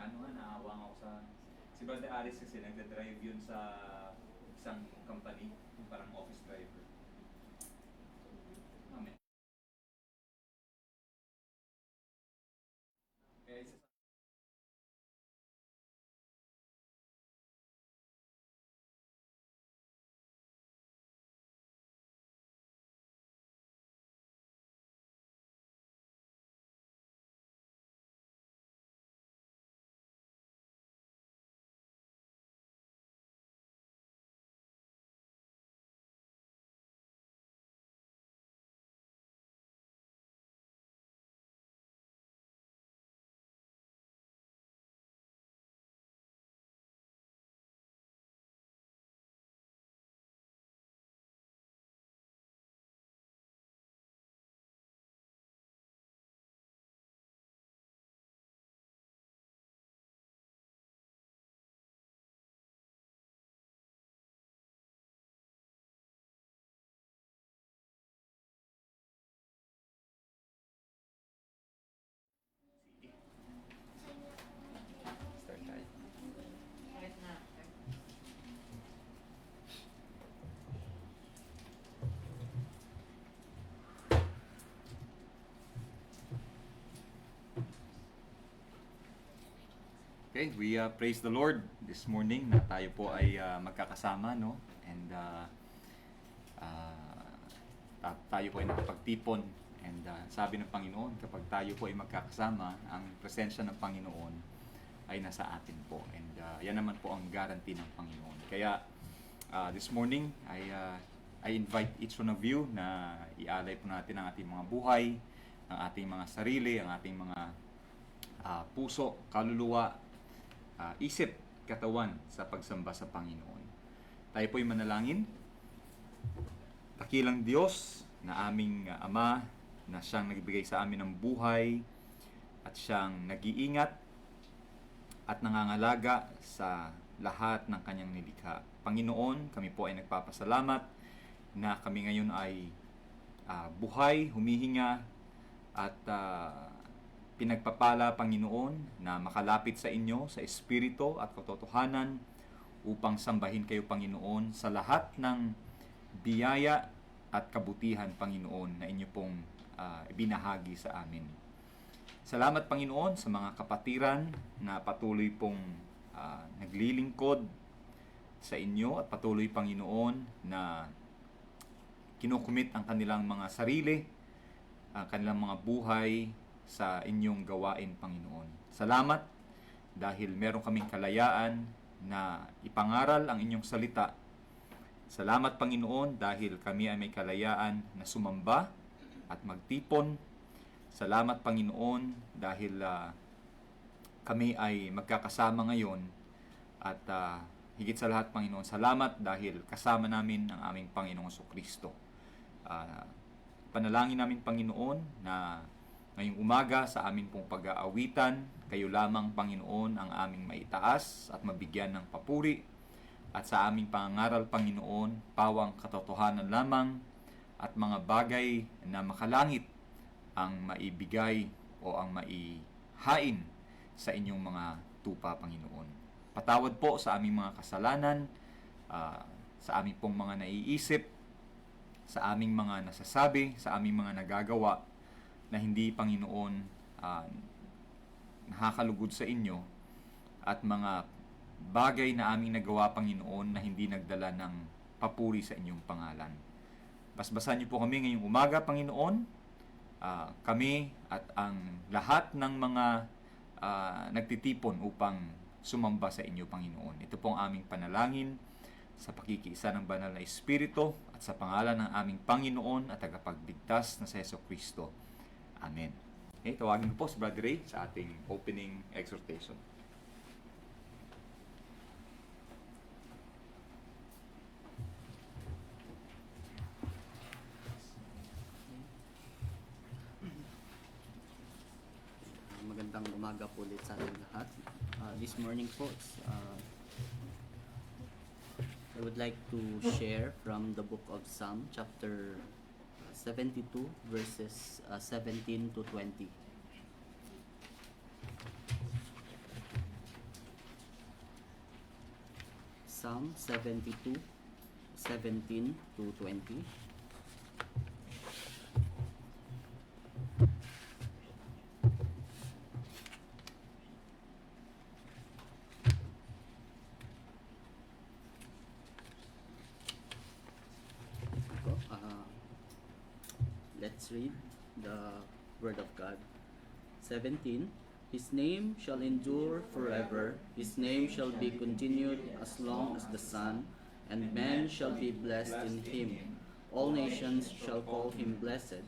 ano nga, naawa ako sa... Si Brother Aris kasi nagda-drive yun sa isang company, parang office driver. Amen. Kaya isa sa... Start tayo. Kahit na. Okay, we praise the Lord this morning na tayo po ay magkakasama, no? And tayo po ay nakapagtipon. And sabi ng Panginoon, kapag tayo po ay magkakasama, ang presensya ng Panginoon ay nasa atin po. And yan naman po ang guarantee ng Panginoon. Kaya this morning, I invite each one of you na ialay po natin ang ating mga buhay, ang ating mga sarili, ang ating mga puso, kaluluwa, isip, katawan sa pagsamba sa Panginoon. Tayo po'y manalangin. Dakilang Diyos na aming Ama, na siyang nagbigay sa amin ng buhay at siyang nag-iingat at nangangalaga sa lahat ng kanyang nilikha. Panginoon, kami po ay nagpapasalamat na kami ngayon ay buhay, humihinga at pinagpapala, Panginoon, na makalapit sa inyo sa espiritu at katotohanan upang sambahin kayo, Panginoon, sa lahat ng biyaya at kabutihan, Panginoon, na inyo pong ibinahagi sa amin. Salamat, Panginoon, sa mga kapatiran na patuloy pong naglilingkod sa inyo at patuloy, Panginoon, na kinukumit ang kanilang mga sarili, ang kanilang mga buhay sa inyong gawain, Panginoon. Salamat dahil meron kaming kalayaan na ipangaral ang inyong salita. Salamat, Panginoon, dahil kami ay may kalayaan na sumamba at magtipon. Salamat, Panginoon, dahil kami ay magkakasama ngayon. At higit sa lahat, Panginoon, salamat dahil kasama namin ang aming Panginoong Jesucristo. Panalangin namin, Panginoon, na ngayong umaga sa amin pong pag-aawitan, kayo lamang, Panginoon, ang aming maitaas at mabigyan ng papuri. At sa aming pangangaral, Panginoon, pawang katotohanan lamang at mga bagay na makalangit ang maibigay o ang maihain sa inyong mga tupa, Panginoon. Patawad po sa aming mga kasalanan, sa aming pong mga naiisip, sa aming mga nasasabi, sa aming mga nagagawa, na hindi, Panginoon, nakakalugod sa inyo at mga bagay na aming nagawa, Panginoon, na hindi nagdala ng papuri sa inyong pangalan. Basbasan niyo po kami ngayong umaga, Panginoon, kami at ang lahat ng mga nagtitipon upang sumamba sa inyo, Panginoon. Ito po ang aming panalangin sa pakikiisa ng banal na Espiritu at sa pangalan ng aming Panginoon at tagapagligtas na si Jesucristo. Amen. Okay, tawagin ko po si Brother Ray sa ating opening exhortation. Magandang umaga po ulit sa ating lahat. This morning po, I would like to share from the book of Psalm, chapter 72, verses 17 to 20. Psalm 72, 17 to 20. Ito, let's read the Word of God. 17. His name shall endure forever, his name shall be continued as long as the sun, and man shall be blessed in him. All nations shall call him blessed.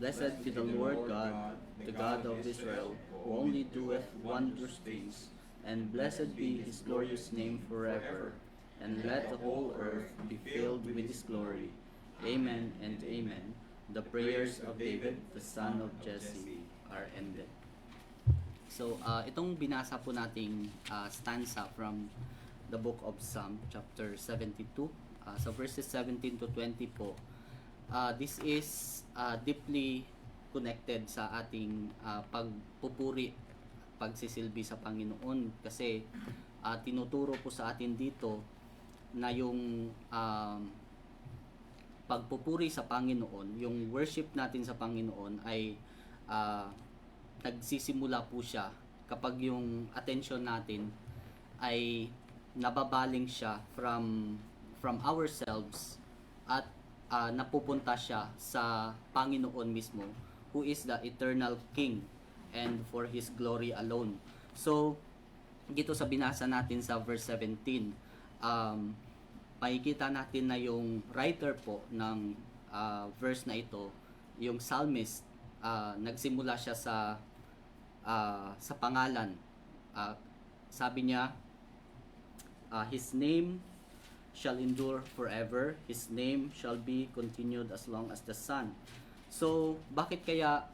Blessed be the Lord God, the God of Israel, who only doeth wondrous things, and blessed be his glorious name forever. And let the whole earth be filled with his glory. Amen and amen. The prayers of David, the son of Jesse, are ended. So, itong binasa po nating stanza from the book of Psalm, chapter 72, so verses 17 to 20 po, this is deeply connected sa ating pagpupuri, pagsisilbi sa Panginoon, kasi tinuturo po sa atin dito na yung pagpupuri sa Panginoon, yung worship natin sa Panginoon ay nagsisimula po siya kapag yung attention natin ay nababaling siya from ourselves at napupunta siya sa Panginoon mismo, who is the eternal King, and for His glory alone. So, dito sa binasa natin sa verse 17, makikita natin na yung writer po ng verse na ito, yung psalmist, nagsimula siya sa pangalan. Sabi niya, his name shall endure forever, his name shall be continued as long as the sun. So, bakit kaya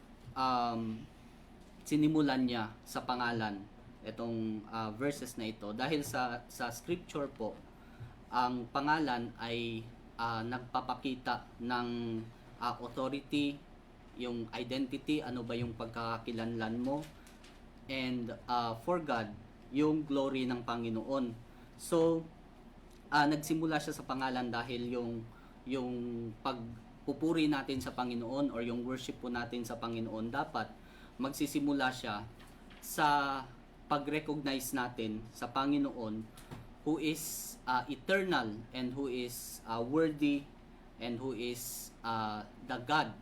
sinimulan niya sa pangalan itong verses na ito? Dahil sa scripture po, ang pangalan ay nagpapakita ng authority, yung identity, ano ba yung pagkakakilanlan mo, and for God, yung glory ng Panginoon. So, nagsimula siya sa pangalan dahil yung pagpupuri natin sa Panginoon or yung worship po natin sa Panginoon, dapat magsisimula siya sa pag-recognize natin sa Panginoon, who is eternal and who is worthy and who is the God.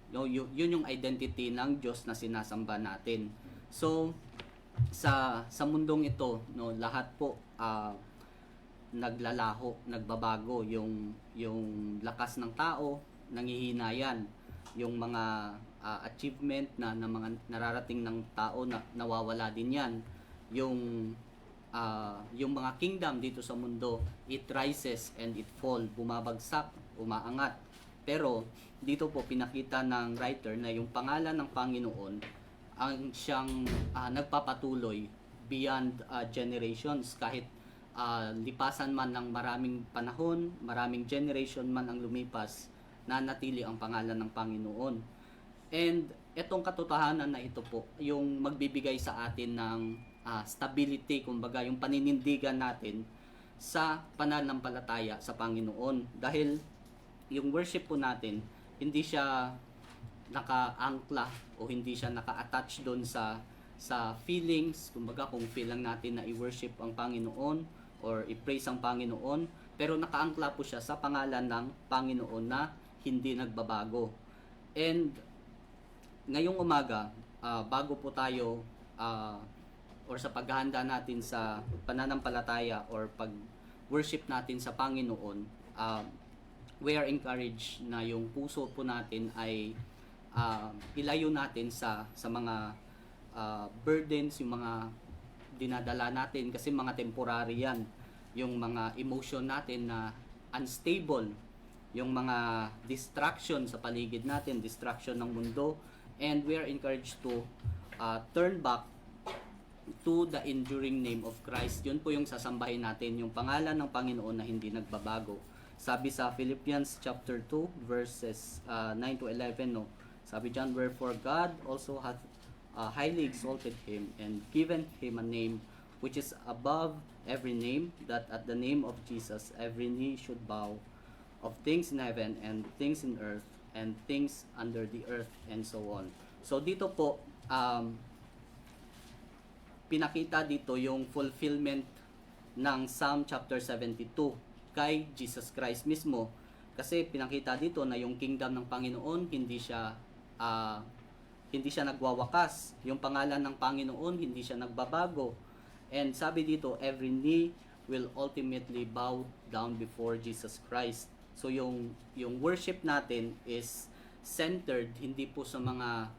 No, yun yung identity ng Diyos na sinasamba natin. So, sa mundong ito, no, lahat po naglalaho, nagbabago, yung lakas ng tao, nanghihina yan. Yung mga achievement na mga nararating ng tao, na nawawala din yan. Yung mga kingdom dito sa mundo, it rises and it fall, bumabagsak, umaangat. Pero dito po pinakita ng writer na yung pangalan ng Panginoon ang siyang nagpapatuloy beyond generations, kahit lipasan man ng maraming panahon, maraming generation man ang lumipas, nanatili ang pangalan ng Panginoon. And etong katotohanan na ito po, yung magbibigay sa atin ng stability, kumbaga yung paninindigan natin sa pananampalataya sa Panginoon. Dahil yung worship po natin, hindi siya naka-angkla o hindi siya naka-attach doon sa feelings. Kumbaga, kung feel lang natin na i-worship ang Panginoon or i-praise ang Panginoon, pero naka-angkla po siya sa pangalan ng Panginoon na hindi nagbabago. And ngayong umaga, bago po tayo or sa paghahanda natin sa pananampalataya or pag-worship natin sa Panginoon, we are encouraged na yung puso po natin ay ilayo natin sa mga burdens, yung mga dinadala natin, kasi mga temporary yan. Yung mga emotion natin na unstable, yung mga distraction sa paligid natin, distraction ng mundo, and we are encouraged to turn back to the enduring name of Christ. Yun po yung sasambahin natin, yung pangalan ng Panginoon na hindi nagbabago. Sabi sa Philippians chapter 2 verses 9 to 11, no? Sabi diyan, wherefore God also hath highly exalted him and given him a name which is above every name, that at the name of Jesus every knee should bow, of things in heaven and things in earth and things under the earth, and so on. So dito po, pinakita dito yung fulfillment ng Psalm chapter 72 kay Jesus Christ mismo. Kasi pinakita dito na yung kingdom ng Panginoon hindi siya nagwawakas. Yung pangalan ng Panginoon hindi siya nagbabago. And sabi dito, every knee will ultimately bow down before Jesus Christ. So yung worship natin is centered hindi po sa mga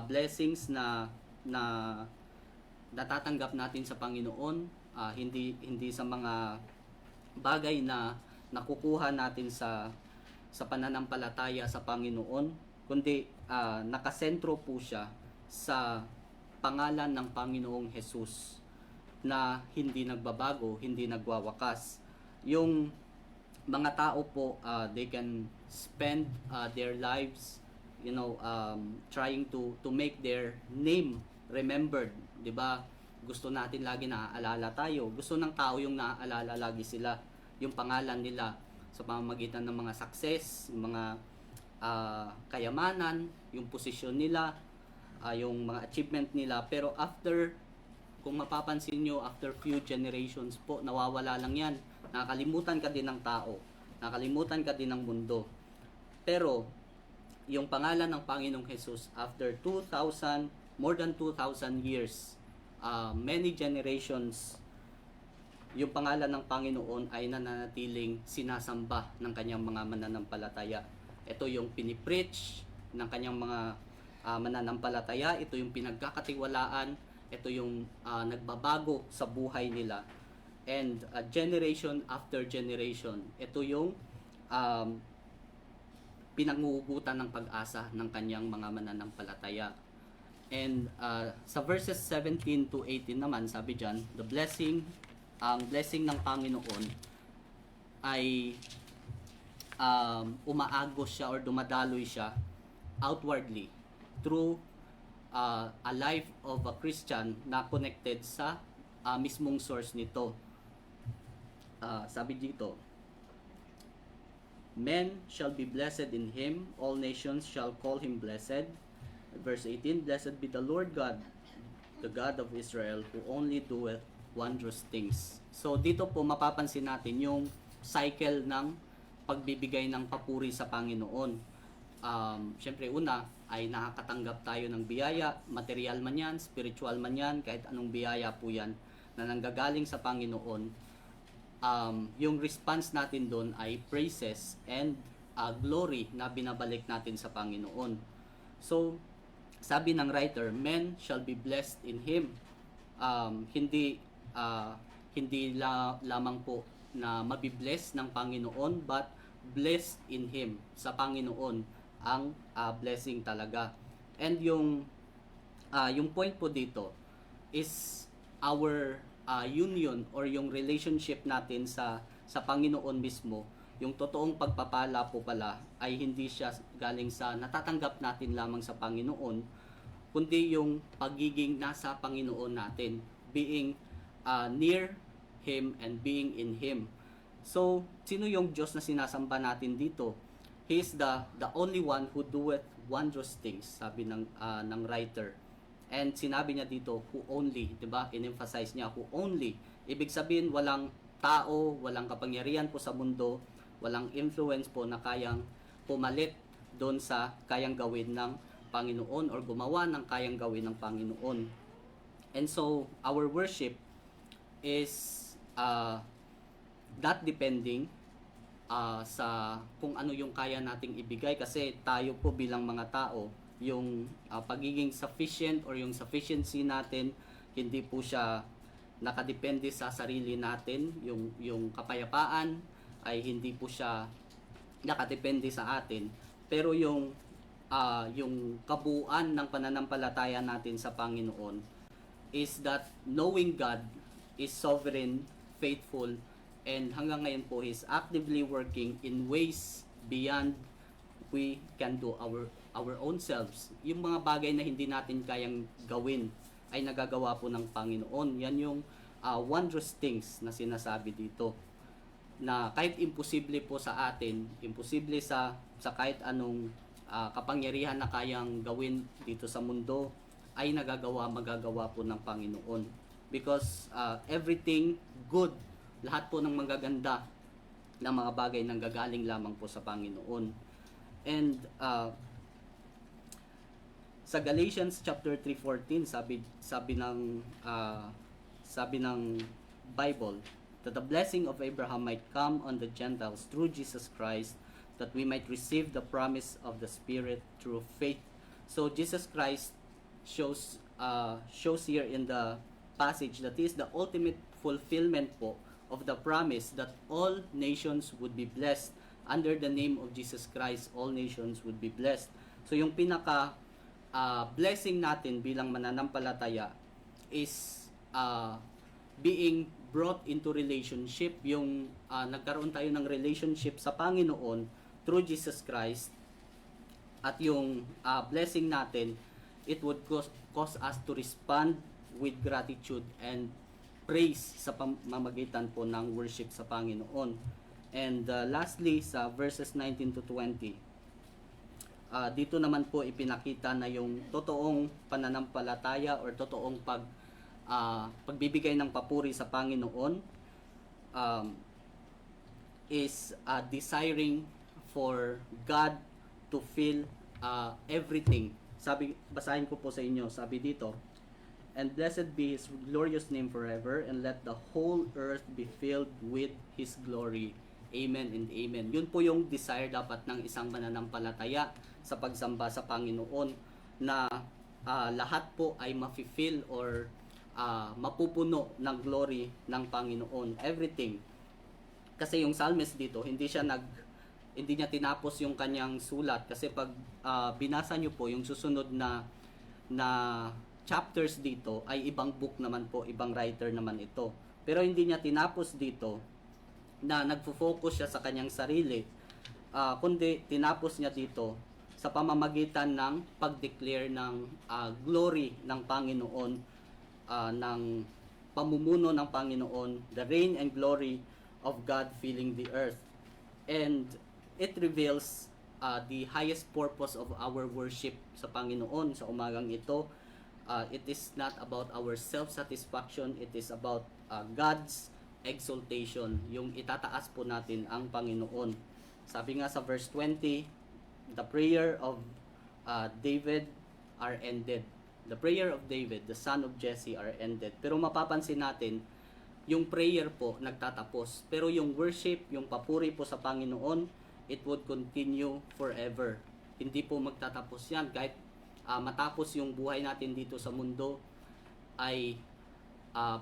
blessings na natatanggap natin sa Panginoon, hindi sa mga bagay na nakukuha natin sa pananampalataya sa Panginoon, kundi nakasentro po siya sa pangalan ng Panginoong Jesus na hindi nagbabago, hindi nagwawakas. Yung mga tao po, they can spend their lives, trying to make their name remembered, 'di ba? Gusto natin lagi naaalala tayo. Gusto ng tao yung naaalala lagi sila, yung pangalan nila sa pamamagitan ng mga success, mga kayamanan, yung posisyon nila, yung mga achievement nila. Pero kung mapapansin nyo, after few generations po, nawawala lang yan. Nakakalimutan ka din ng tao, nakakalimutan ka din ng mundo. Pero yung pangalan ng Panginoong Jesus, after more than 2,000 years, many generations, yung pangalan ng Panginoon ay nananatiling sinasamba ng kanyang mga mananampalataya. Ito yung pinipreach ng kanyang mga mananampalataya, ito yung pinagkakatiwalaan, ito yung nagbabago sa buhay nila. And generation after generation, ito yung pinanguhugutan ng pag-asa ng kanyang mga mananampalataya. And sa verses 17 to 18 naman, sabi dyan, ang blessing ng Panginoon ay umaagos siya or dumadaloy siya outwardly through a life of a Christian na connected sa mismong source nito. Sabi dito, men shall be blessed in him, all nations shall call him blessed. Verse 18, blessed be the Lord God, the God of Israel, who only doeth wondrous things. So dito po mapapansin natin yung cycle ng pagbibigay ng papuri sa Panginoon. Syempre una ay nakakatanggap tayo ng biyaya, material man yan, spiritual man yan, kahit anong biyaya po yan na nanggagaling sa Panginoon. Yung response natin doon ay praises and glory na binabalik natin sa Panginoon. So sabi ng writer, men shall be blessed in him. Hindi lamang po na mabibless ng Panginoon, but blessed in him. Sa Panginoon ang blessing talaga. And yung point po dito is our union or yung relationship natin sa Panginoon mismo. Yung totoong pagpapala po pala ay hindi siya galing sa natatanggap natin lamang sa Panginoon, kundi yung pagiging nasa Panginoon natin, being near Him and being in Him. So, sino yung Diyos na sinasamba natin dito? He is the only one who doeth wondrous things, sabi ng writer. And sinabi niya dito, who only, 'di ba? In-emphasize niya, who only. Ibig sabihin, walang tao, walang kapangyarihan po sa mundo, walang influence po na kayang pumalit doon sa kayang gawin ng Panginoon or gumawa ng kayang gawin ng Panginoon. And so, our worship is not depending sa kung ano yung kaya nating ibigay, kasi tayo po bilang mga tao, yung pagiging sufficient or yung sufficiency natin, hindi po siya nakadepende sa sarili natin. Yung kapayapaan ay hindi po siya nakadepende sa atin. Pero yung kabuuan ng pananampalataya natin sa Panginoon is that knowing God is sovereign, faithful, and hanggang ngayon po is actively working in ways beyond we can do our own selves. Yung mga bagay na hindi natin kayang gawin ay nagagawa po ng Panginoon. Yan yung wondrous things na sinasabi dito, na kahit imposible po sa atin, imposible sa kahit anong kapangyarihan na kayang gawin dito sa mundo, ay magagawa po ng Panginoon. Because everything good, lahat po ng magaganda ng mga bagay nanggagaling lamang po sa Panginoon. And sa Galatians chapter 3:14, sabi ng Bible, that the blessing of Abraham might come on the Gentiles through Jesus Christ, that we might receive the promise of the Spirit through faith. So Jesus Christ shows here in the passage that He is the ultimate fulfillment po of the promise that all nations would be blessed. Under the name of Jesus Christ, all nations would be blessed. So yung pinaka blessing natin bilang mananampalataya is being brought into relationship, yung nagkaroon tayo ng relationship sa Panginoon through Jesus Christ. At yung blessing natin, it would cause us to respond with gratitude and praise sa pamamagitan po ng worship sa Panginoon. And lastly, sa verses 19 to 20, dito naman po ipinakita na yung totoong pananampalataya or totoong pagbibigay ng papuri sa Panginoon is desiring for God to fill everything. Basahin ko po sa inyo, sabi dito, and blessed be His glorious name forever, and let the whole earth be filled with His glory. Amen and amen. Yun po yung desire dapat ng isang mananampalataya sa pagsamba sa Panginoon, na lahat po ay mafi-fill or mapupuno ng glory ng Panginoon. Everything. Kasi yung psalmist dito, hindi niya tinapos yung kanyang sulat, kasi pag binasa nyo po yung susunod na chapters dito ay ibang book naman po, ibang writer naman ito. Pero hindi niya tinapos dito na nagfo-focus siya sa kanyang sarili, kundi tinapos niya dito sa pamamagitan ng pag-declare ng glory ng Panginoon, ng pamumuno ng Panginoon, the reign and glory of God filling the earth. And it reveals the highest purpose of our worship sa Panginoon sa umagang ito. It is not about our self-satisfaction, it is about God's exaltation, yung itataas po natin ang Panginoon. Sabi nga sa verse 20, the prayer of David are ended. The prayer of David, the son of Jesse, are ended. Pero mapapansin natin, yung prayer po nagtatapos. Pero yung worship, yung papuri po sa Panginoon, it would continue forever. Hindi po magtatapos yan. Kahit matapos yung buhay natin dito sa mundo, ay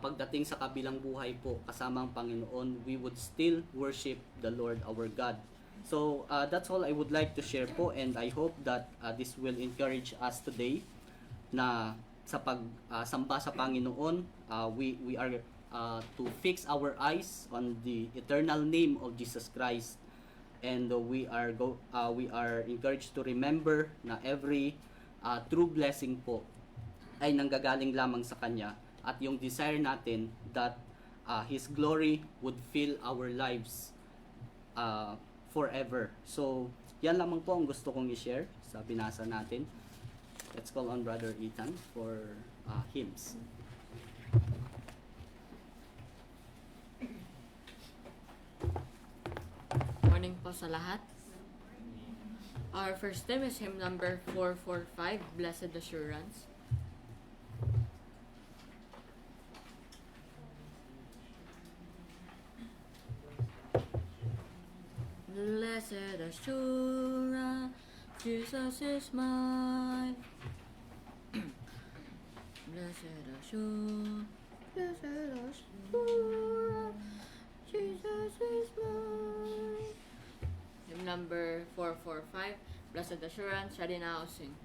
pagdating sa kabilang buhay po kasama ang Panginoon, we would still worship the Lord our God. So that's all I would like to share po, and I hope that this will encourage us today na sa pagsamba sa Panginoon, we are to fix our eyes on the eternal name of Jesus Christ, and we are encouraged to remember na every true blessing po ay nanggagaling lamang sa Kanya, at yung desire natin that His glory would fill our lives forever. So yan lamang po ang gusto kong i-share sa binasa natin. Let's call on Brother Ethan for hymns. Morning po sa lahat. Our first hymn is hymn number 445, Blessed Assurance. Blessed assurance, Jesus is mine. Blessed assurance, Jesus is mine. Hymn number 445, Blessed Assurance. Ready now, sing.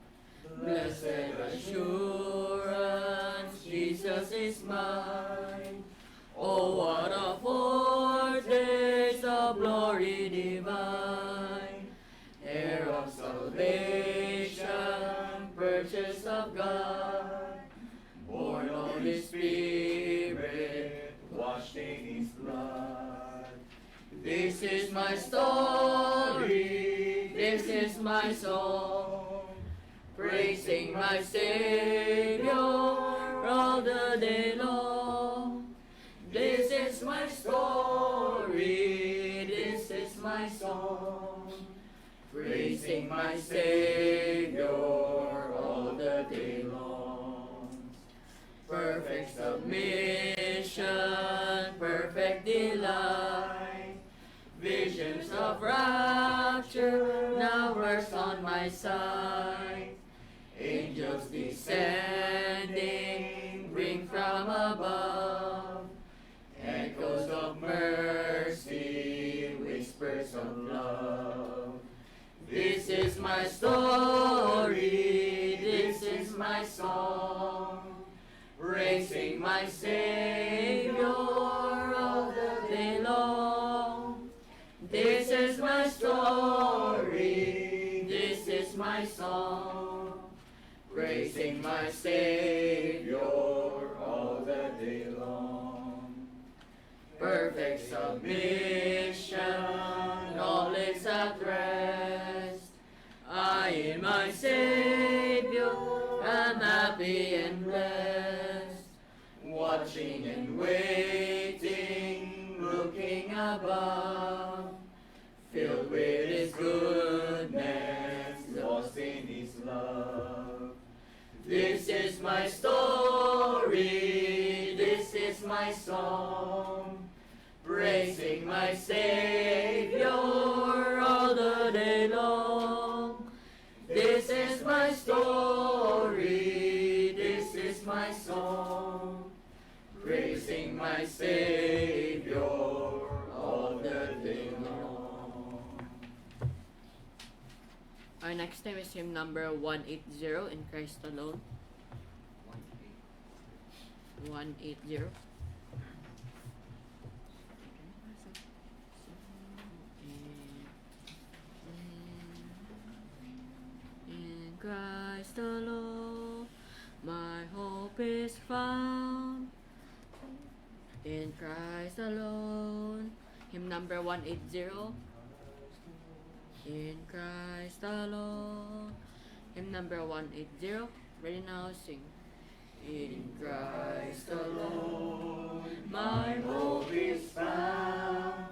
Blessed assurance, Jesus is mine. Oh, what a foretaste of glory divine, heir of salvation, purchase of God, born of His Spirit, This is my story, this is my song, praising my Savior all the day long. This is my story, this is my song, praising my Savior all the day long. Perfect submission, perfect delight, visions of rapture now rest on my side. Angels descending, bring from above, echoes of mercy, whispers of love. This is my story, this is my song, praising my Savior all the day long. This is my story, this is my song, praising my Savior all the day long. Perfect submission, all is at rest. I in my Savior am happy and blessed, watching and waiting, looking above, filled with His goodness, lost in His love. This is my story, this is my song, praising my Savior all the day long. This is my story, this is my song, praising my Savior all the day long. Our next time is hymn number 180, In Christ Alone. 180. In Christ alone, my hope is found. In Christ alone. Hymn number 180. In Christ alone. Hymn number 180. Ready now, sing. In Christ alone, my hope is found.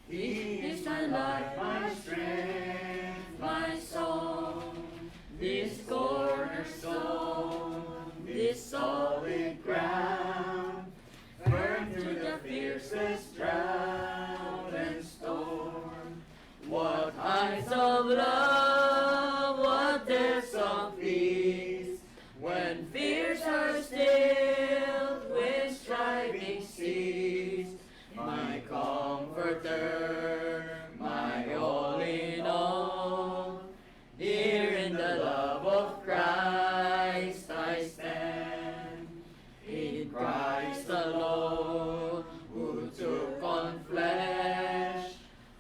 He is my life, my strength, my song. This cornerstone, this solid ground, firm through the fiercest drought and storm. What heights of love, what depths of peace, when fears are stilled with striving seas. My comforter, my all in all, here in the love of Christ I stand. In Christ alone, who took on flesh,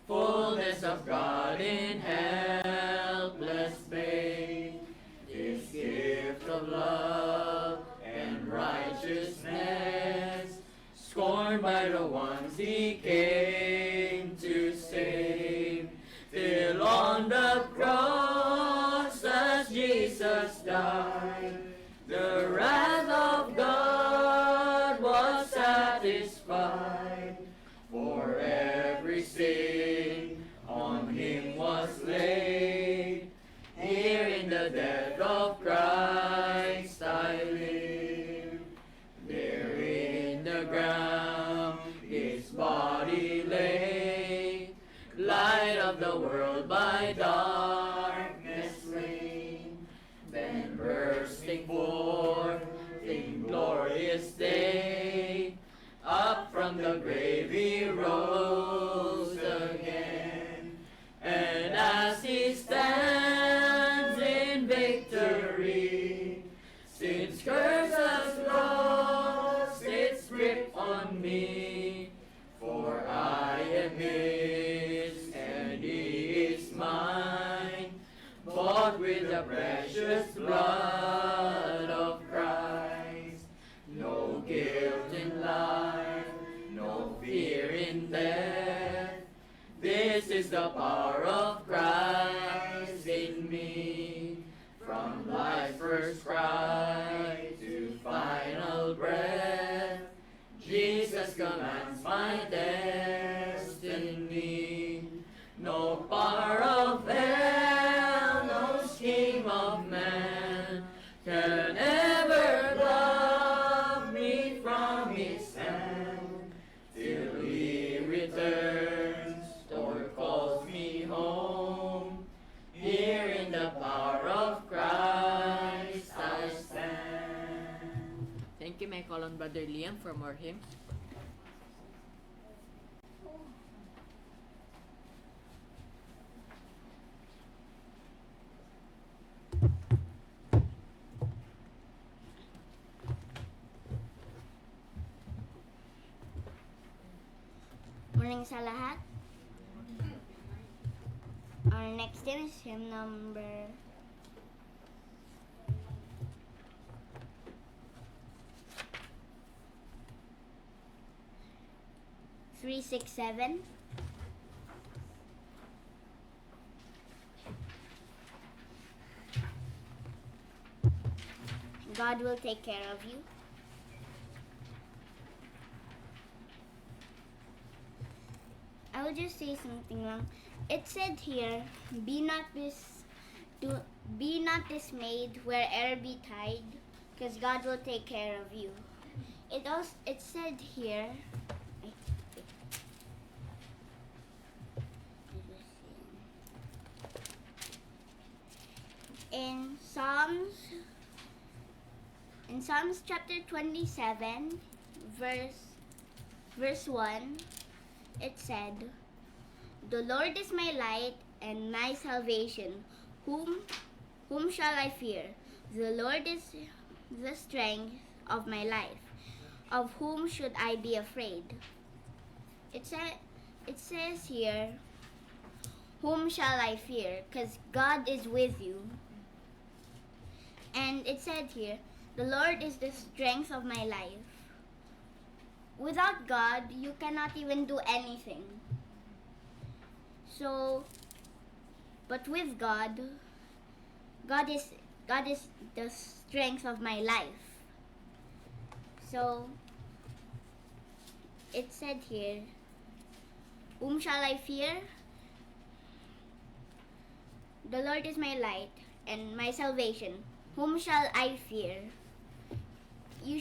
fullness of God in helpless babe. This gift of love and righteousness, scorned by the ones He came to save, till on the cross as Jesus died, the wrath of God was satisfied. For every sin on Him was laid, here in the death of Christ I live. There in the ground His body lay, light of the world by darkness slain. Then bursting forth in glorious day, up from the grave He rose again. And as He stands in victory, sin's curse has lost its grip on me. For I am His and He is mine, bought with the precious blood the power of Christ in me. From life's first cry to final breath, Jesus commands my destiny. No power of hell, no scheme of man can ever pluck me from his hand till he returns or calls me home. Here in the power of Christ I stand. Thank you. May I call on Brother Liam for more hymns? Morning sa lahat. Our next hymn is hymn number 367. God will take care of you. I will just say something wrong. It said here, be not dismayed where'er betide, because God will take care of you. It said here, in Psalms chapter 27, verse 1, it said, "The Lord is my light and my salvation. Whom shall I fear? The Lord is the strength of my life. Of whom should I be afraid?" It says here, "Whom shall I fear?" Because God is with you. And it said here, "The Lord is the strength of my life." Without God, you cannot even do anything. So, but with God, God is the strength of my life. So, it said here, "Whom shall I fear? The Lord is my light and my salvation. Whom shall I fear?" You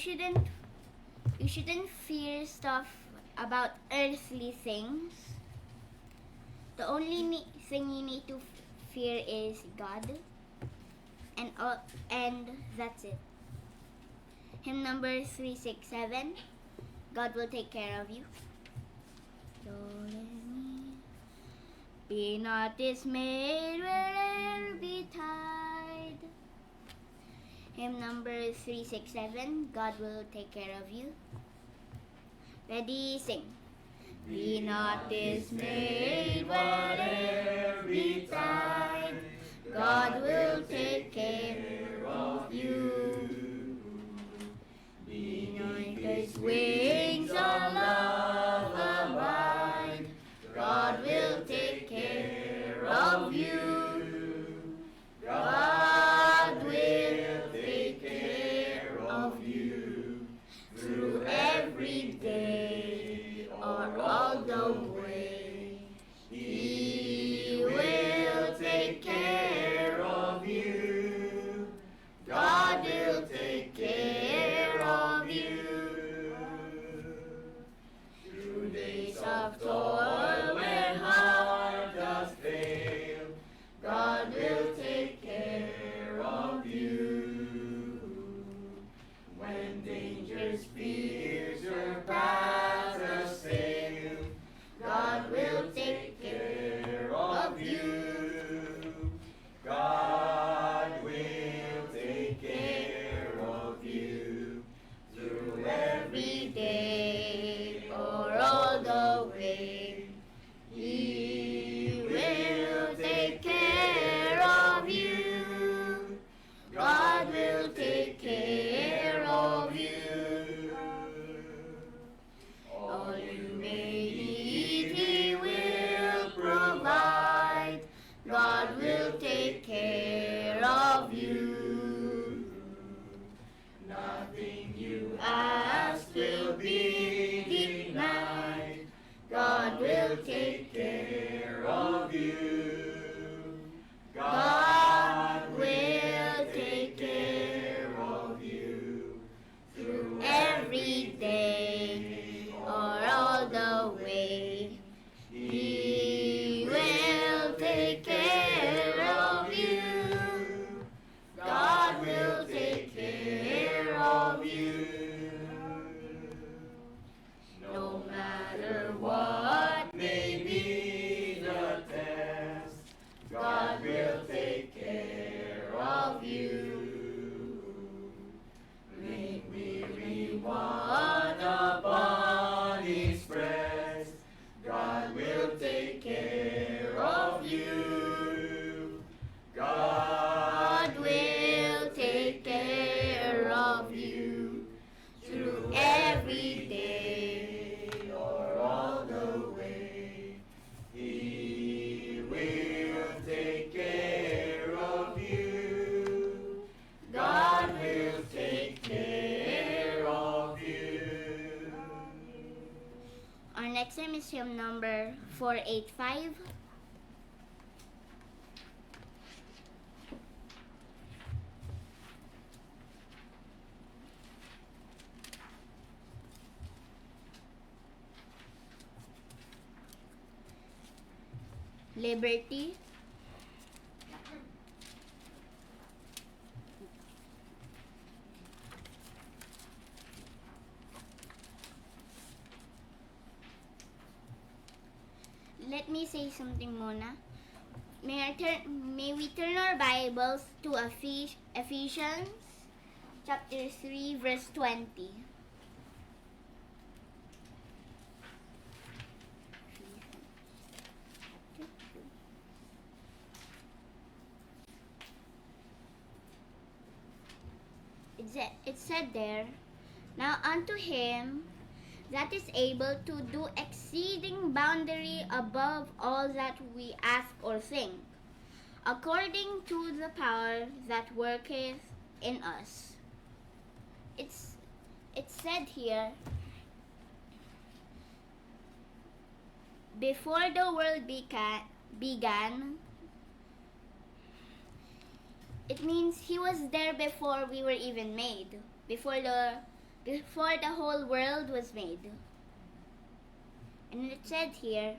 shouldn't fear stuff about earthly things. The only thing you need to fear is God, and that's it. Hymn number 367. God will take care of you. Be not dismayed where'er betide. Hymn number 367. God will take care of you. Ready, sing. Be not dismayed whatever betide. God will take care of you. Beneath His wings of love abide. God will take care of you. God will take care of you through every day or all the way. He will take care of you. God will of you through every day or all the way. He will take care of you. God will take care of you. Our next hymn is hymn number 485. Liberty. Let me say something muna. May we turn our Bibles to Ephesians chapter 3 verse 20. It said there, now unto him that is able to do exceeding boundary above all that we ask or think, according to the power that worketh in us. It said here, before the world began, it means he was there before we were even made, before the whole world was made. And it said here,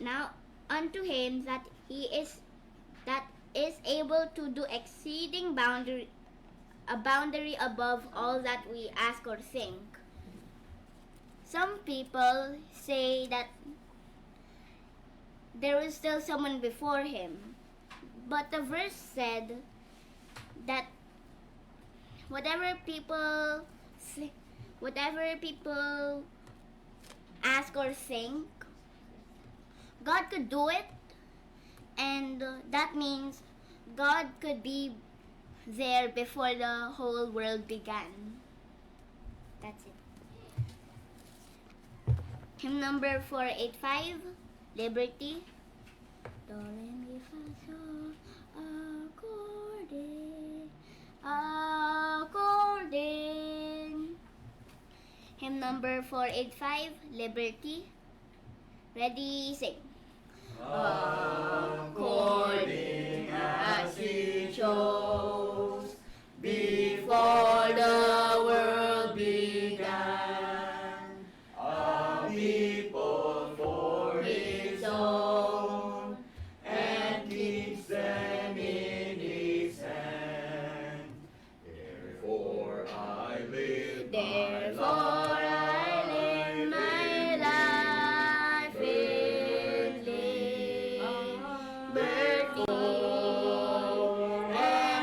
now unto him that is able to do exceeding boundary above all that we ask or think. Some people say that there was still someone before him, but the verse said that whatever people ask or think, God could do it, and that means God could be there before the whole world began. That's it. Hymn number 485, Liberty. Do, re, mi, fa, sol, according. Hymn number 485, Liberty. Ready, sing. According as he chose before the world began, a people for his own, and keeps them in his hand. Therefore I live my life in liberty and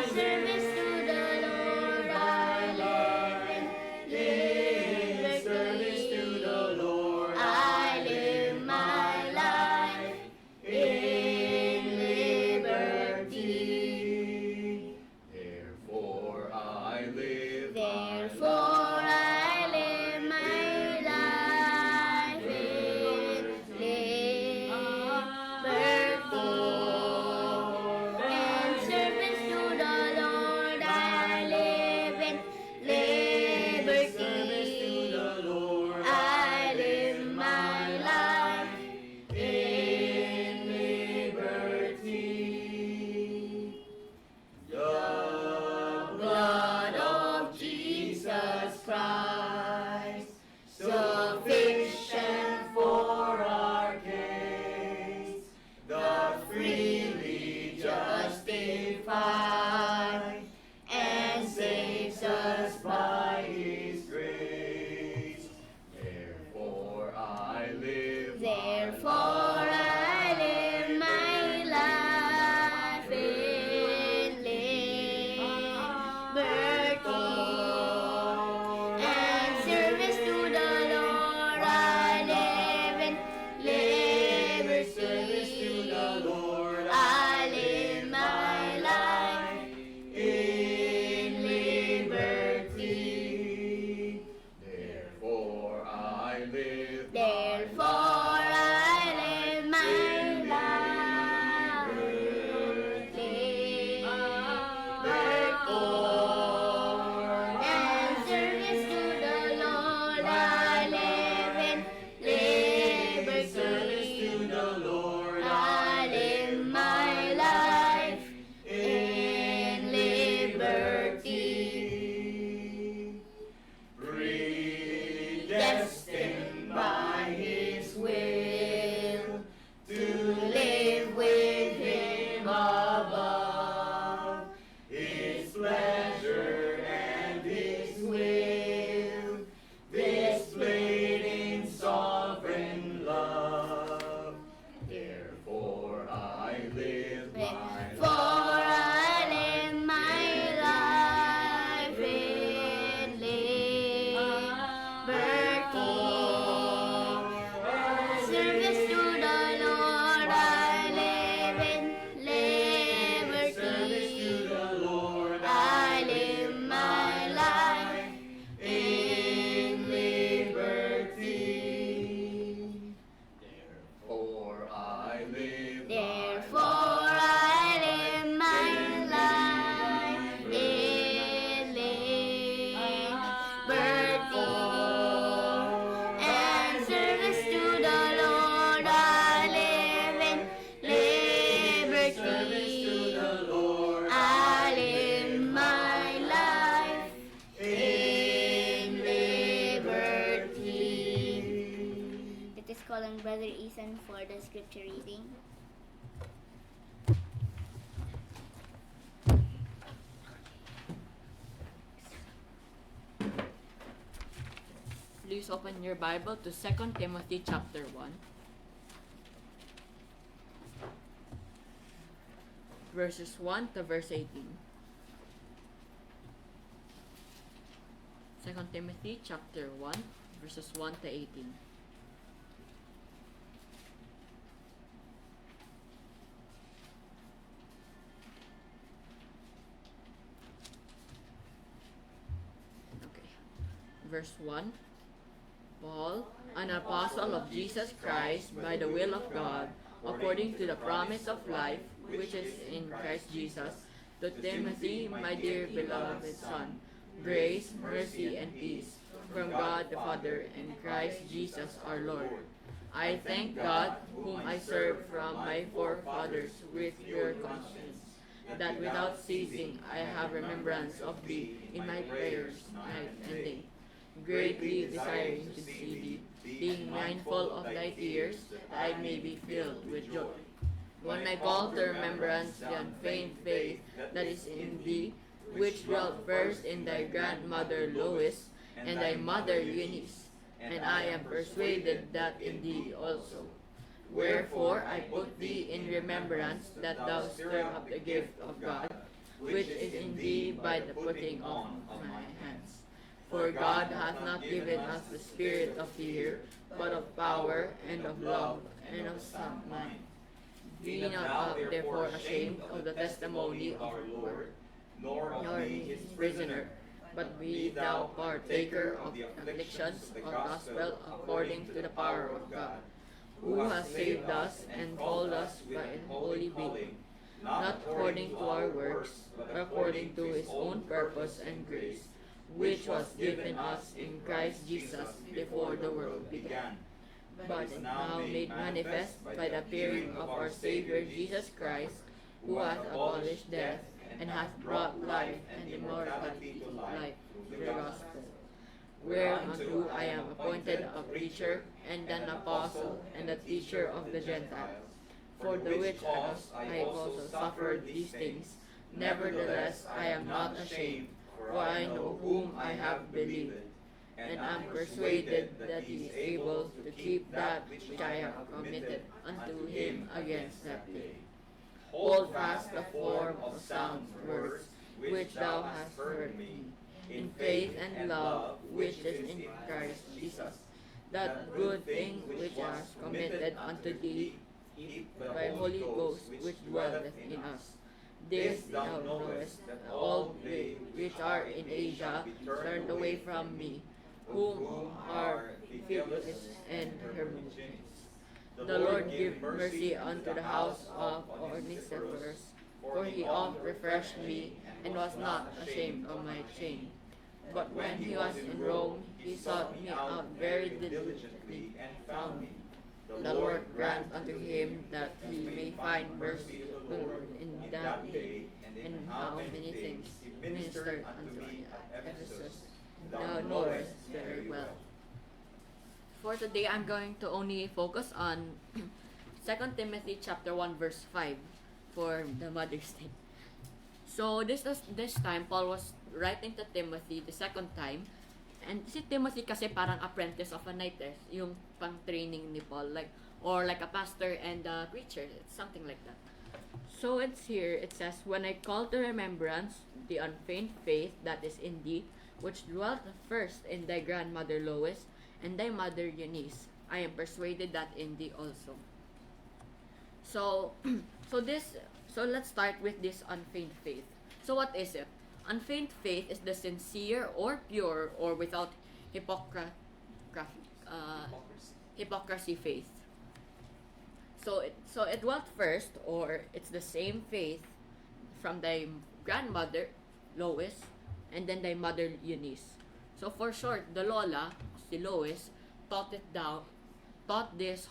listen for the scripture reading? Please open your Bible to 2 Timothy chapter 1. Verses 1 to verse 18. 2 Timothy chapter 1, verses 1 to 18. Okay. Verse 1. Paul, an apostle of Jesus Christ by the will of God, according to the promise of life which is in Christ Jesus, to Timothy, my dear beloved son, grace, mercy, and peace from God the Father and Christ Jesus our Lord. I thank God, whom I serve from my forefathers with pure conscience, that without ceasing I have remembrance of thee in my prayers night and day, greatly desiring to see thee, being mindful of thy tears, that I may be filled with joy. When I call to remembrance the unfeigned faith that is in thee, which dwelt first in thy grandmother Lois and thy mother Eunice, and I am persuaded that in thee also. Wherefore I put thee in remembrance that thou stir up the gift of God, which is in thee by the putting on of my hands. For God hath not given us the spirit of fear, but of power, and of love, and of sound mind. Be not therefore ashamed of the testimony of our Lord, nor be his prisoner, but be thou partaker of the afflictions of the gospel according to the power of God, who has saved us and called us by an holy calling, not according to our works, but according to his own purpose and grace, which was given us in Christ Jesus before the world began, but is now made manifest by the appearing of our Savior Jesus Christ, who hath abolished death, and hath brought life and immortality to light through the gospel. Whereunto I am appointed a preacher, and an apostle, and a teacher of the Gentiles. For the which cause I also suffered these things. Nevertheless I am not ashamed, for I know whom I have believed, and am persuaded that he is able to keep that which I have committed unto him against that day. Hold fast the form of sound words which thou hast heard me, in faith and love which is in Christ Jesus. That good thing which I has committed unto thee, keep by Holy Ghost which dwelleth in us. This thou knowest, that all they which are in Asia turned away from me, whom are Philus and Hermogenes. The Lord give mercy unto the house of Onesiphorus, for he oft refreshed me, and was not ashamed of my chain. But when he was in Rome, he sought me out very diligently, and found me. The Lord grant unto him that he may find mercy in that day, and how many things he ministered unto me at Ephesus, thou knowest very well. For today, I'm going to only focus on 2 Timothy chapter 1 verse 5 for the Mother's Day. So this time, Paul was writing to Timothy the second time. And si Timothy kasi parang apprentice of a knight, yung pang-training ni Paul, or like a pastor and a preacher, it's something like that. So it's here, it says, when I call to remembrance the unfeigned faith that is in thee, which dwelt first in thy grandmother Lois and thy mother Eunice, I am persuaded that in thee also. So, so let's start with this unfeigned faith. So what is it? Unfeigned faith is the sincere or pure or without hypocrisy faith. So it dwelt first, or it's the same faith from thy grandmother Lois and then thy mother Eunice. So for short, the Lola, si Lois, taught this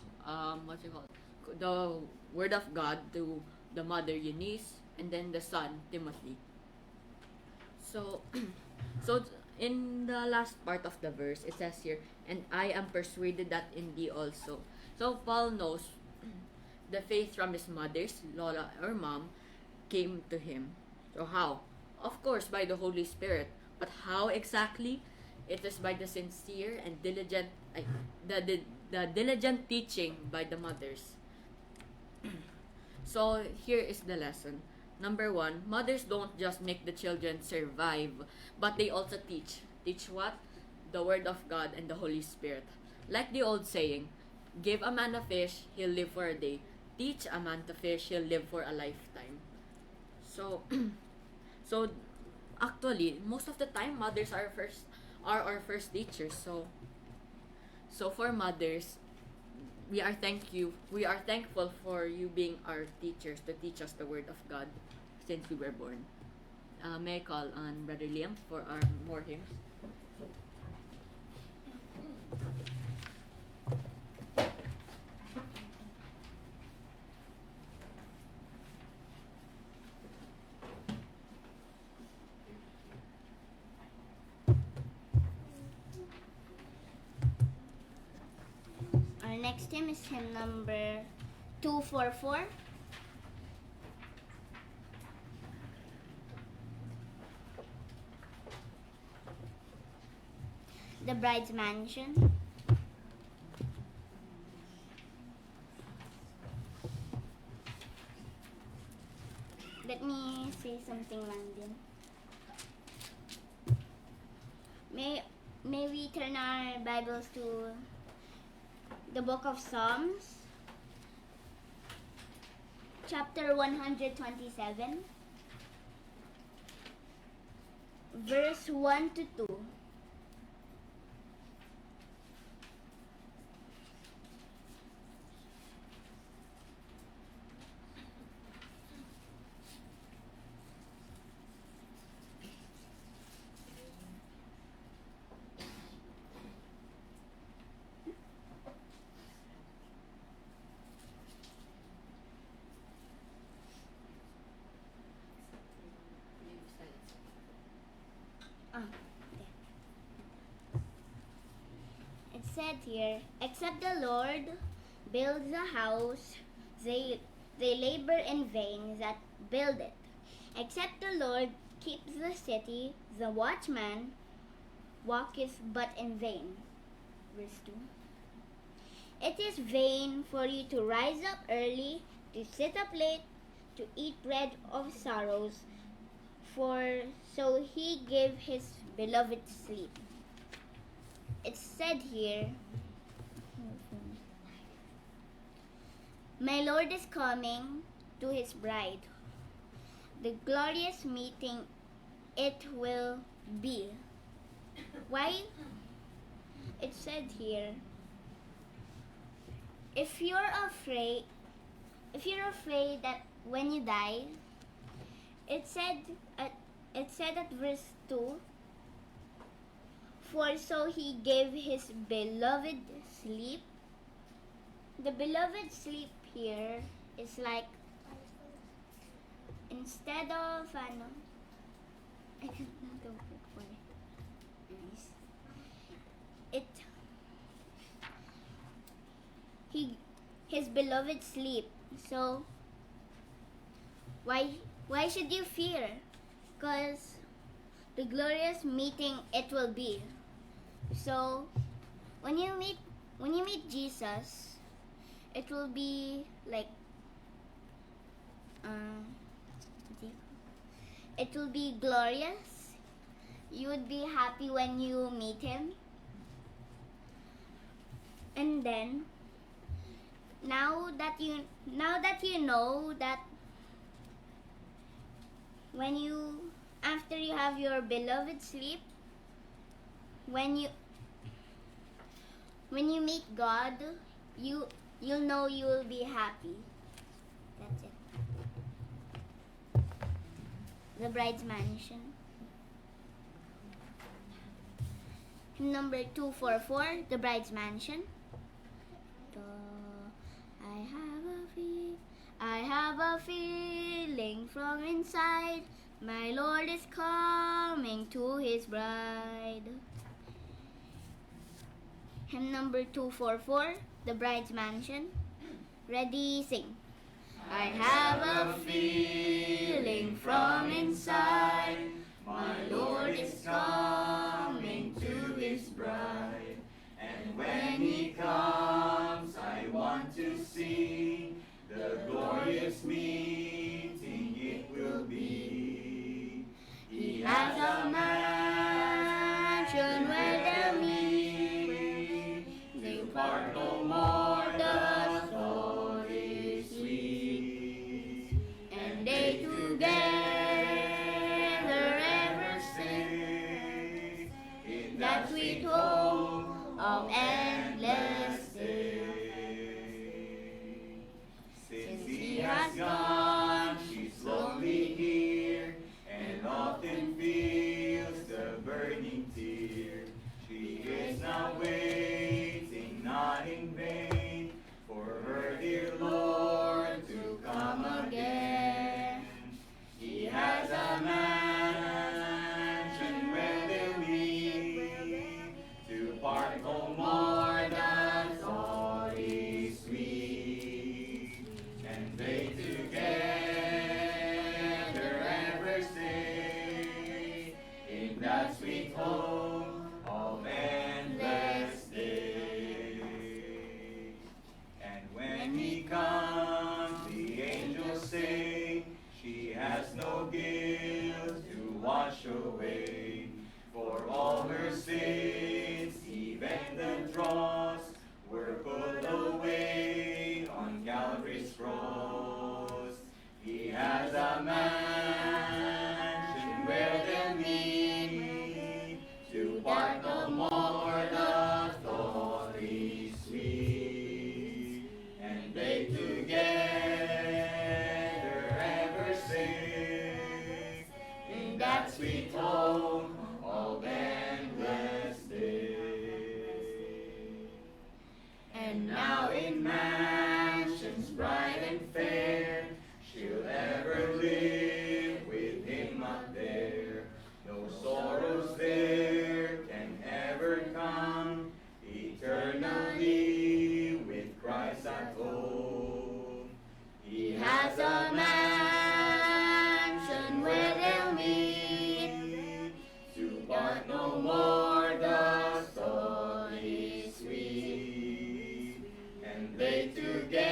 the word of God to the mother Eunice and then the son Timothy. So in the last part of the verse, it says here, and I am persuaded that in thee also. So Paul knows the faith from his mother's, Lola or mom, came to him. So how? Of course, by the Holy Spirit. But how exactly? It is by the sincere and diligent, the diligent teaching by the mothers. So here is the lesson. Number one, mothers don't just make the children survive, but they also teach. Teach what? The Word of God and the Holy Spirit. Like the old saying, give a man a fish, he'll live for a day. Teach a man to fish, he'll live for a lifetime. So, so actually, most of the time, mothers are our first teachers. So for mothers, we are thankful for you being our teachers to teach us the Word of God since we were born. May I call on Brother Liam for our more hymns? Our next hymn is hymn number 244. The Bride's Mansion. Let me say something, Landon. May we turn our Bibles to the book of Psalms, chapter 127, verse 1 to 2. It said here, except the Lord builds a house, they labor in vain that build it. Except the Lord keeps the city, the watchman walketh but in vain. Verse 2. It is vain for you to rise up early, to sit up late, to eat bread of sorrows, for so he gave his beloved sleep. It's said here, my Lord is coming to his bride. The glorious meeting it will be. Why? It said here, if you're afraid that when you die, it said at verse 2, for so he gave his beloved sleep. The beloved sleep here is like, instead of I can't think of it for it. His beloved sleep. So why should you fear? Because the glorious meeting it will be. So when you meet Jesus, it will be like it will be glorious. You would be happy when you meet him. And then now that you know that after you have your beloved sleep, when you meet God, you'll know you will be happy. That's it. The Bride's Mansion. Number 244, The Bride's Mansion. I have a feeling from inside, my Lord is coming to his bride. Hymn number 244, the bride's mansion. Ready, sing. I have a feeling from inside, my Lord is coming to his bride. And when he comes, I want to see the glorious meeting it will be. He has a mansion where they'll meet. They part no more, the story is sweet. And they together ever sing in that sweet home of endless day. Since he has gone, she's lonely here, and often feels the burning tear. She is now waiting, not in vain, for her dear Lord to come again. He has a mansion where they'll meet, to part no more, the story is sweet. And they together ever stay in that sweet home of endless day. And when he comes, the angels say, she has no guilt to wash away. For all her sins, even the dross, were put away on Calvary's cross. He has a mansion where they'll meet, to part no more, the story is sweet. And they together ever sing in that sweet home of endless day. And now in mansions bright and fair, she'll ever live with him up there. No sorrows there can ever come, eternally with Christ at home. He has a mansion where they'll meet, to part no more, the story is sweet. And they together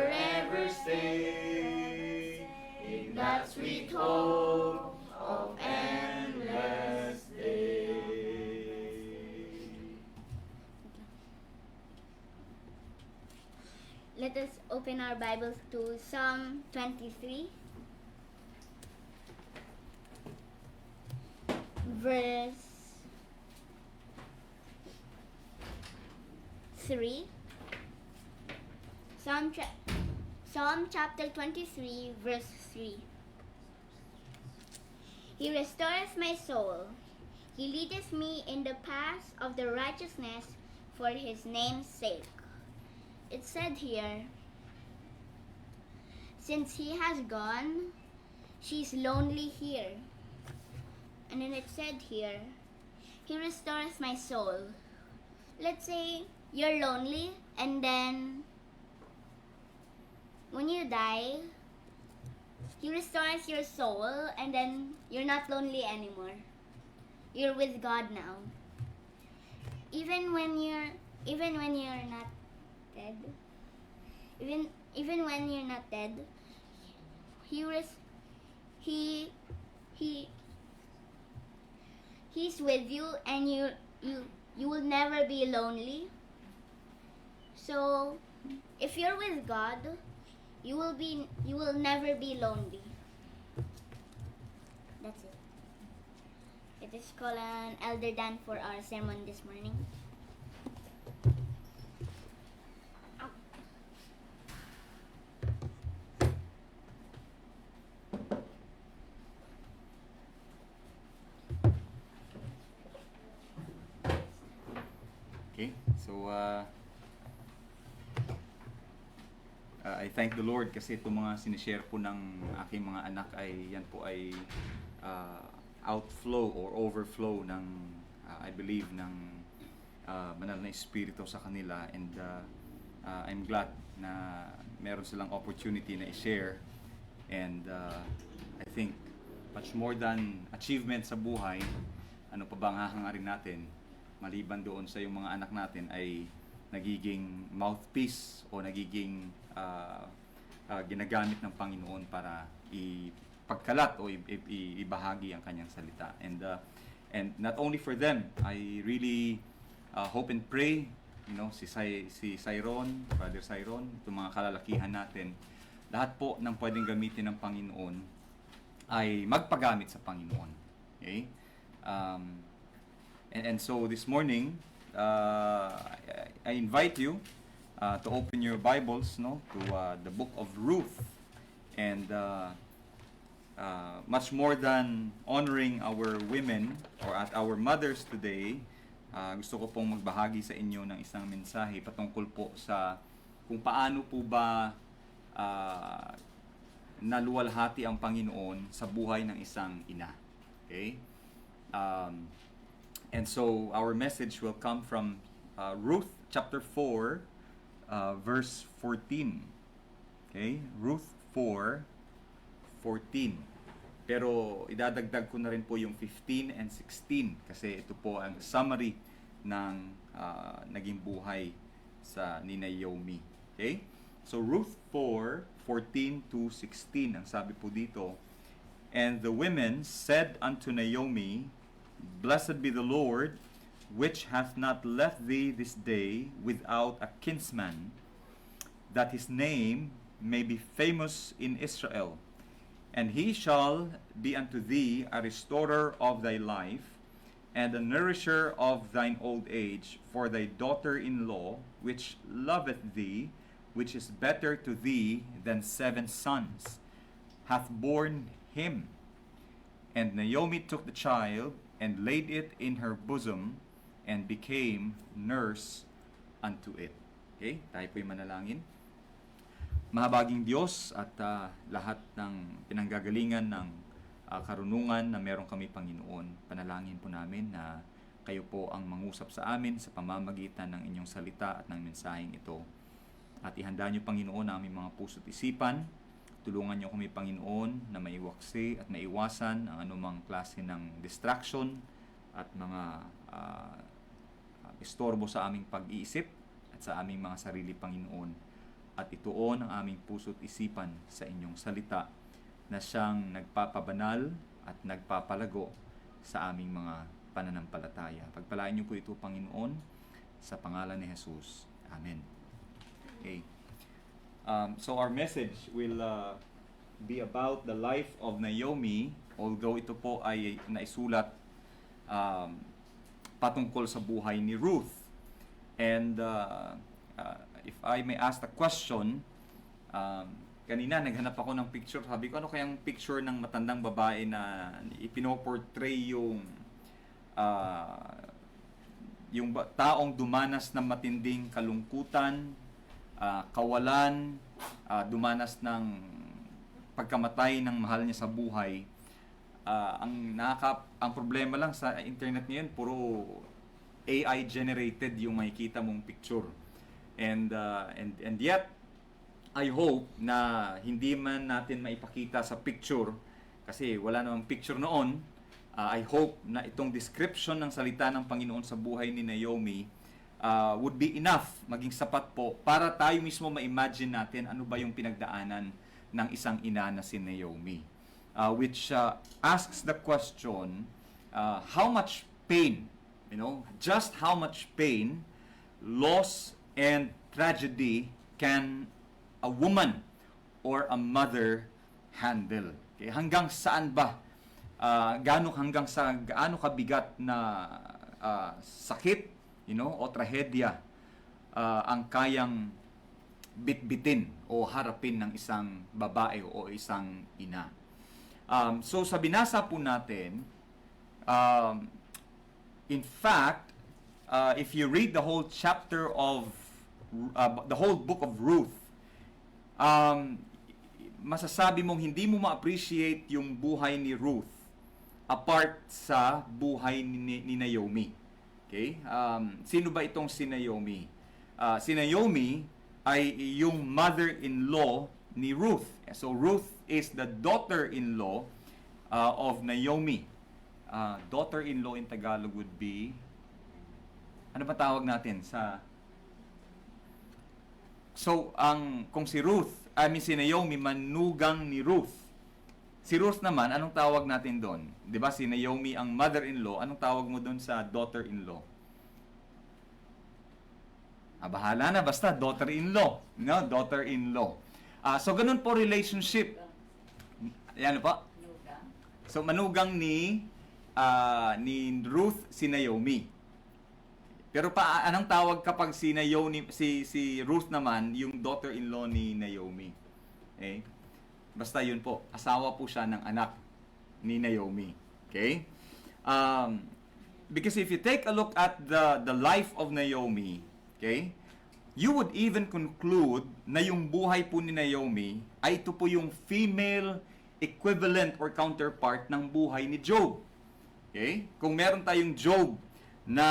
ever stay in that sweet home of endless day. Let us open our Bibles to Psalm 23, verse 3. Psalm chapter 23, verse 3. He restoreth my soul. He leadeth me in the paths of the righteousness for his name's sake. It said here, since he has gone, she's lonely here. And then it said here, he restoreth my soul. Let's say you're lonely, and then when you die, he restores your soul, and then you're not lonely anymore. You're with God now. Even when you're not dead, even when you're not dead, he's with you, and you will never be lonely. So if you're with God, you will never be lonely. That's it. It is called an Elder Dan for our sermon this morning. Okay, so I thank the Lord kasi itong mga sinishare po ng aking mga anak ay yan po ay outflow or overflow ng I believe ng banal na espiritu sa kanila, and I'm glad na meron silang opportunity na i-share. And I think much more than achievement sa buhay, ano pa ba ang hahangarin natin maliban doon sa yung mga anak natin ay nagiging mouthpiece o nagiging ginagamit ng Panginoon para ipagkalat o ibahagi ang kanyang salita. And not only for them, I really hope and pray, si Cyron, Brother Cyron, itong mga kalalakihan natin, lahat po ng pwedeng gamitin ng Panginoon ay magpagamit sa Panginoon. Okay? And so this morning, I invite you to open your Bibles, to the book of Ruth. And much more than honoring our women or at our mothers today, gusto ko pong magbahagi sa inyo ng isang mensahe patungkol po sa kung paano po ba naluwalhati ang Panginoon sa buhay ng isang ina. Okay? And so our message will come from Ruth chapter 4, verse 14. Okay? Ruth 4:14. Pero idadagdag ko na rin po yung 15 and 16 kasi ito po ang summary ng naging buhay sa ni Naomi. Okay? So Ruth 4:14 to 16 ang sabi po dito. And the women said unto Naomi, Blessed be the Lord, which hath not left thee this day without a kinsman, that his name may be famous in Israel. And he shall be unto thee a restorer of thy life, and a nourisher of thine old age, for thy daughter-in-law, which loveth thee, which is better to thee than 7 sons, hath borne him. And Naomi took the child, and laid it in her bosom, and became nurse unto it. Okay, tayo po'y manalangin. Mahabaging Diyos at lahat ng pinanggagalingan ng karunungan na meron kami, Panginoon, panalangin po namin na kayo po ang mangusap sa amin sa pamamagitan ng inyong salita at ng mensaheng ito. At ihanda niyo, Panginoon, ang aming mga puso't isipan. Tulungan niyo kami, Panginoon, na maiwaksi at maiwasan ang anumang klase ng distraction at mga istorbo sa aming pag-iisip at sa aming mga sarili, Panginoon. At ituon ang aming puso't isipan sa inyong salita na siyang nagpapabanal at nagpapalago sa aming mga pananampalataya. Pagpalain niyo po ito, Panginoon, sa pangalan ni Jesus. Amen. Okay. So our message will be about the life of Naomi, although ito po ay naisulat patungkol sa buhay ni Ruth. And if I may ask the question, kanina naghanap ako ng picture. Sabi ko, ano kayang picture ng matandang babae na ipinoportray yung taong dumanas ng matinding kalungkutan, kawalan, dumanas ng pagkamatay ng mahal niya sa buhay. Ang problema lang sa internet ngayon, puro AI generated yung makikita mong picture. And yet I hope na hindi man natin maipakita sa picture kasi wala namang picture noon. I hope na itong description ng salita ng Panginoon sa buhay ni Naomi would be enough, maging sapat po, para tayo mismo ma-imagine natin ano ba yung pinagdaanan ng isang ina na si Naomi. Which asks the question, how much pain, just how much pain, loss, and tragedy can a woman or a mother handle? Okay? Hanggang saan ba? Gaano kabigat na sakit, o trahedya ang kayang bitbitin o harapin ng isang babae o isang ina. So sa binasa po natin, in fact, if you read the whole chapter of the whole book of Ruth, masasabi mong hindi mo ma-appreciate yung buhay ni Ruth apart sa buhay ni Naomi. Okay? Sino ba itong si Naomi? Si Naomi ay yung mother-in-law ni Ruth. So Ruth is the daughter-in-law of Naomi. Daughter-in-law in Tagalog would be, ano ba tawag natin sa... So, kung si si Naomi, manugang ni Ruth. Si Ruth naman, anong tawag natin doon? 'Di ba si Naomi ang mother-in-law, anong tawag mo doon sa daughter-in-law? Bahala na, basta daughter-in-law, no? Daughter-in-law. So ganun po relationship. Yan po. So manugang ni Ruth si Naomi. Pero anong tawag kapag si Ruth naman yung daughter-in-law ni Naomi? Okay? Basta yun po, asawa po siya ng anak ni Naomi. Okay? Because if you take a look at the life of Naomi, okay, you would even conclude na yung buhay po ni Naomi ay ito po yung female equivalent or counterpart ng buhay ni Job. Okay? Kung meron tayong Job na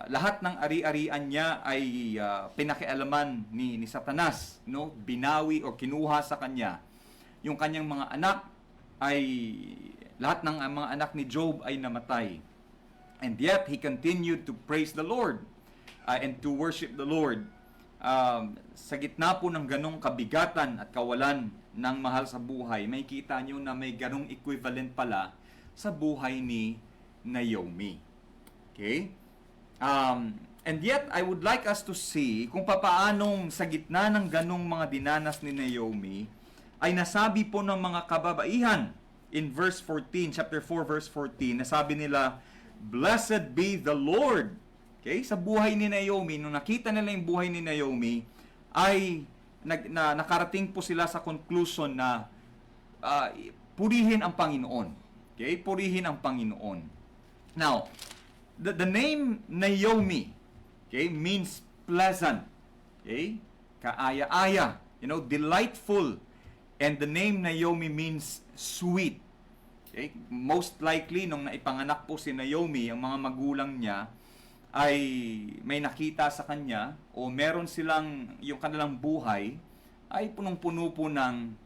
lahat ng ari-arian niya ay pinakialaman ni Satanas, no? Binawi o kinuha sa kanya. Yung kanyang mga anak lahat ng mga anak ni Job ay namatay. And yet, he continued to praise the Lord and to worship the Lord. Sa gitna po ng ganong kabigatan at kawalan ng mahal sa buhay, may kita nyo na may ganong equivalent pala sa buhay ni Naomi. Okay? And yet, I would like us to see kung papaanong sa gitna ng ganong mga dinanas ni Naomi, ay nasabi po ng mga kababaihan in verse 14, chapter 4, verse 14, nasabi nila, "Blessed be the Lord." Okay? Sa buhay ni Naomi, nung nakita nila yung buhay ni Naomi, ay nakarating po sila sa conclusion na purihin ang Panginoon. Okay? Purihin ang Panginoon. Now, the name Naomi, okay, means pleasant. Okay? Kaaya-aya. Delightful. And the name Naomi means sweet. Okay? Most likely, nung naipanganak po si Naomi, ang mga magulang niya ay may nakita sa kanya o meron silang, yung kanilang buhay ay punong-puno po ng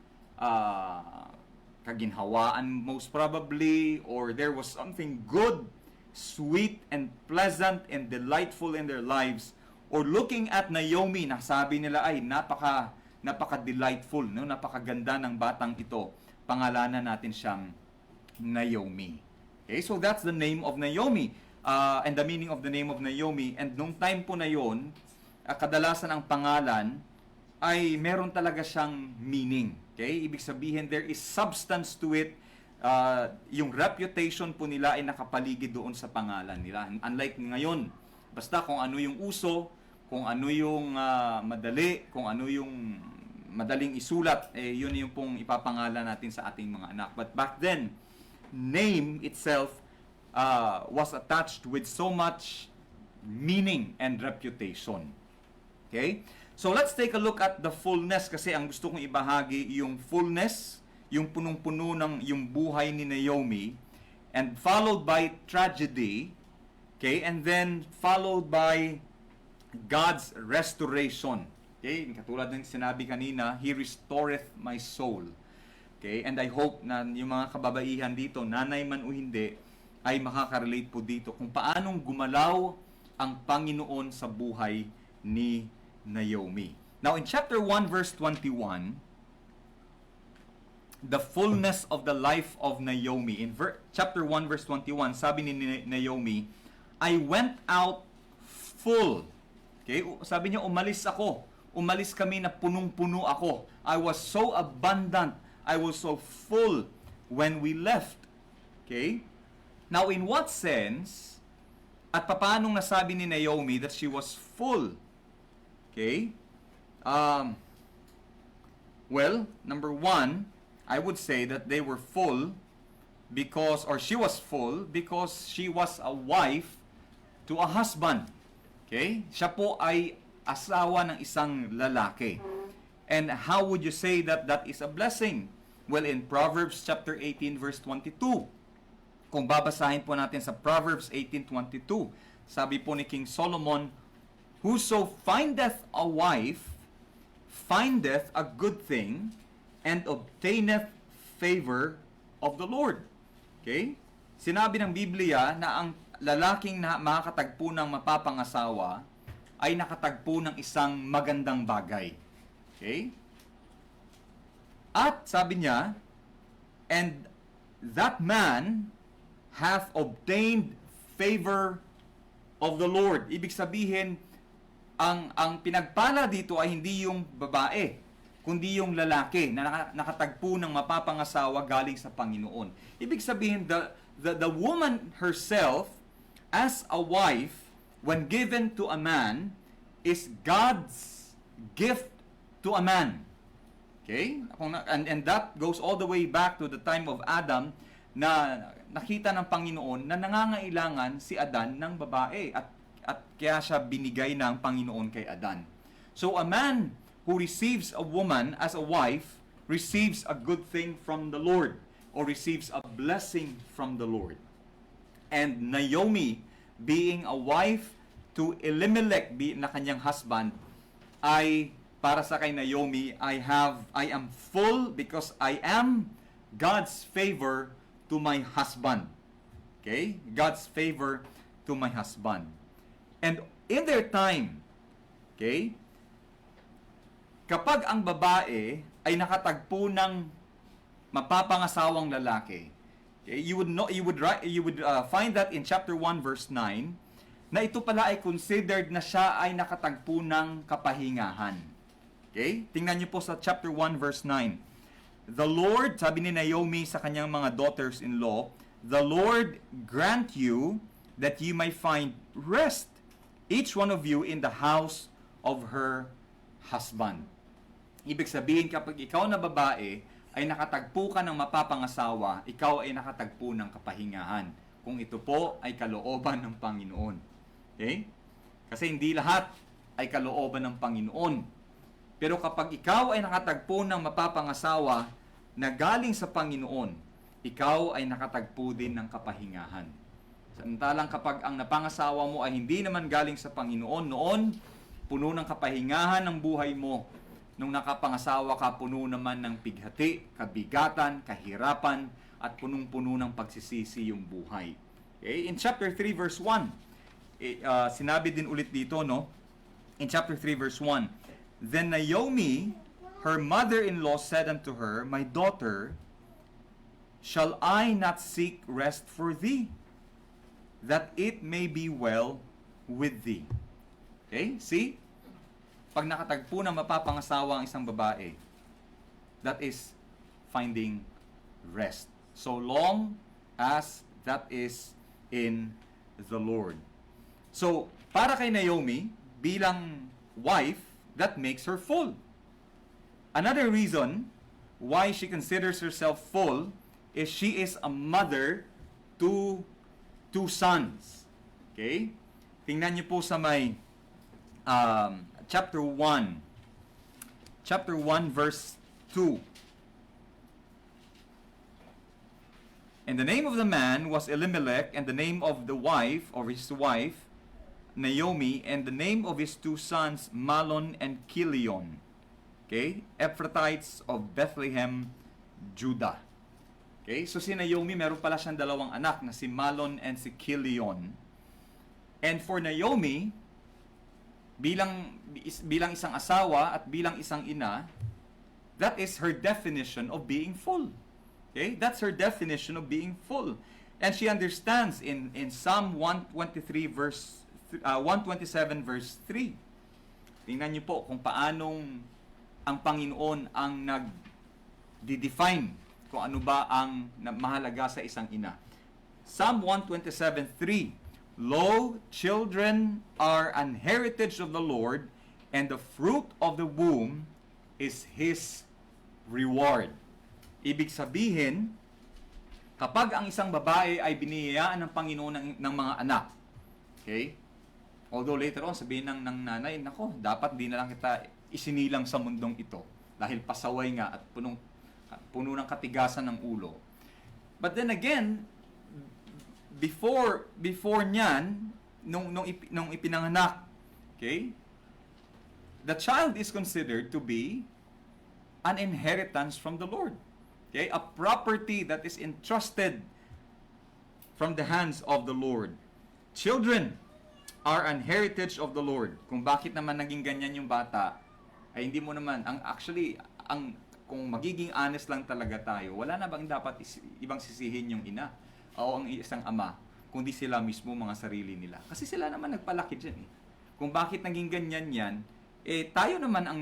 kaginhawaan most probably, or there was something good, sweet, and pleasant, and delightful in their lives. Or looking at Naomi, nasabi nila ay napaka-delightful, no? Napakaganda ng batang ito. Pangalanan natin siyang Naomi. Okay, so that's the name of Naomi. And the meaning of the name of Naomi. And nung time po na yon, kadalasan ang pangalan ay meron talaga siyang meaning. Okay? Ibig sabihin, there is substance to it. Yung reputation po nila ay nakapaligid doon sa pangalan nila. Unlike ngayon, basta kung ano yung uso, kung ano yung madali, kung ano yung madaling isulat, yun yung pong ipapangalan natin sa ating mga anak. But back then, name itself was attached with so much meaning and reputation. Okay? So let's take a look at the fullness, kasi ang gusto kong ibahagi yung fullness, yung punong-puno ng yung buhay ni Naomi, and followed by tragedy, okay? And then followed by God's restoration. Okay? Katulad ng sinabi kanina, He restoreth my soul. Okay? And I hope na yung mga kababaihan dito, nanay man o hindi, ay makaka-relate po dito kung paanong gumalaw ang Panginoon sa buhay ni Naomi. Now, in chapter 1, verse 21, the fullness of the life of Naomi. In chapter 1, verse 21, sabi ni Naomi, I went out full. Okay? Sabi niya, umalis ako. Umalis kami na punong-puno ako. I was so abundant. I was so full when we left. Okay? Now, in what sense, at paanong nasabi ni Naomi that she was full? Okay? Well, number one, I would say that they were full because, or she was full because she was a wife to a husband. Okay? Siya po ay asawa ng isang lalaki. And how would you say that that is a blessing? Well, in Proverbs chapter 18 verse 22, kung babasahin po natin sa Proverbs 18:22, sabi po ni King Solomon, "Whoso findeth a wife, findeth a good thing, and obtaineth favor of the Lord." Okay? Sinabi ng Biblia na ang lalaking na makakatagpo ng mapapangasawa ay nakatagpo ng isang magandang bagay. Okay? At sabi niya, "And that man hath obtained favor of the Lord." Ibig sabihin, ang pinagpala dito ay hindi yung babae, kundi yung lalaki na nakatagpo ng mapapangasawa galing sa Panginoon. Ibig sabihin, the woman herself, as a wife, when given to a man, is God's gift to a man. Okay? And that goes all the way back to the time of Adam, na nakita ng Panginoon na nangangailangan si Adan ng babae at kaya siya binigay ng Panginoon kay Adan. So a man who receives a woman as a wife receives a good thing from the Lord, or receives a blessing from the Lord. And Naomi, being a wife to Elimelech na kanyang husband, ay para sa kay Naomi, I am full because I am God's favor to my husband. Okay? God's favor to my husband. And in their time, okay, kapag ang babae ay nakatagpo ng mapapangasawang lalaki, okay, you would find that in chapter 1 verse 9 na ito pala ay considered na siya ay nakatagpo ng kapahingahan. Okay? Tingnan niyo po sa chapter 1 verse 9. "The Lord," sabi ni Naomi sa kanyang mga daughters-in-law, "The Lord grant you that you may find rest, each one of you in the house of her husband." Ibig sabihin, kapag ikaw na babae ay nakatagpo ka ng mapapangasawa, ikaw ay nakatagpo ng kapahingahan. Kung ito po ay kalooban ng Panginoon. Okay? Kasi hindi lahat ay kalooban ng Panginoon. Pero kapag ikaw ay nakatagpo ng mapapangasawa na galing sa Panginoon, ikaw ay nakatagpo din ng kapahingahan. Samantalang kapag ang napangasawa mo ay hindi naman galing sa Panginoon, noon, puno ng kapahingahan ng buhay mo. Nung nakapangasawa ka, puno naman ng pighati, kabigatan, kahirapan, at punong-puno ng pagsisisi yung buhay. Okay? In chapter 3 verse 1, sinabi din ulit dito, no? In chapter 3 verse 1, "Then Naomi, her mother-in-law, said unto her, My daughter, shall I not seek rest for thee, that it may be well with thee?" Okay? See? Pag nakatagpo na mapapangasawa ang isang babae, that is finding rest. So long as that is in the Lord. So, para kay Naomi, bilang wife, that makes her full. Another reason why she considers herself full is she is a mother to two sons. Okay? Tingnan niyo po sa may chapter 1. Chapter 1 verse 2. "And the name of the man was Elimelech, and the name of the wife, or his wife, Naomi, and the name of his two sons, Malon and Kilion." Okay? Ephratites of Bethlehem, Judah. Okay? So si Naomi, meron pala siyang dalawang anak na si Malon and si Kilion. And for Naomi, bilang isang asawa at bilang isang ina, that is her definition of being full. Okay? That's her definition of being full. And she understands in Psalm 127 verse 3. Tingnan niyo po kung paanong ang Panginoon ang nag-define kung ano ba ang mahalaga sa isang ina. Psalm 127:3. "Lo, children are an heritage of the Lord, and the fruit of the womb is His reward." Ibig sabihin, kapag ang isang babae ay biniyayaan ng Panginoon ng mga anak, okay? Although later on, sabihin ng nanay, nako, dapat di na lang kita isinilang sa mundong ito dahil pasaway nga at puno ng katigasan ng ulo. But then again, before niyan, nung ipinanganak. Okay? The child is considered to be an inheritance from the Lord. Okay? A property that is entrusted from the hands of the Lord. Children are an heritage of the Lord. Kung bakit naman naging ganyan yung bata, ay hindi mo naman, kung magiging honest lang talaga tayo, wala na bang dapat ibang sisihin yung ina o ang isang ama, kundi sila mismo mga sarili nila. Kasi sila naman nagpalaki dyan eh. Kung bakit naging ganyan yan, tayo naman ang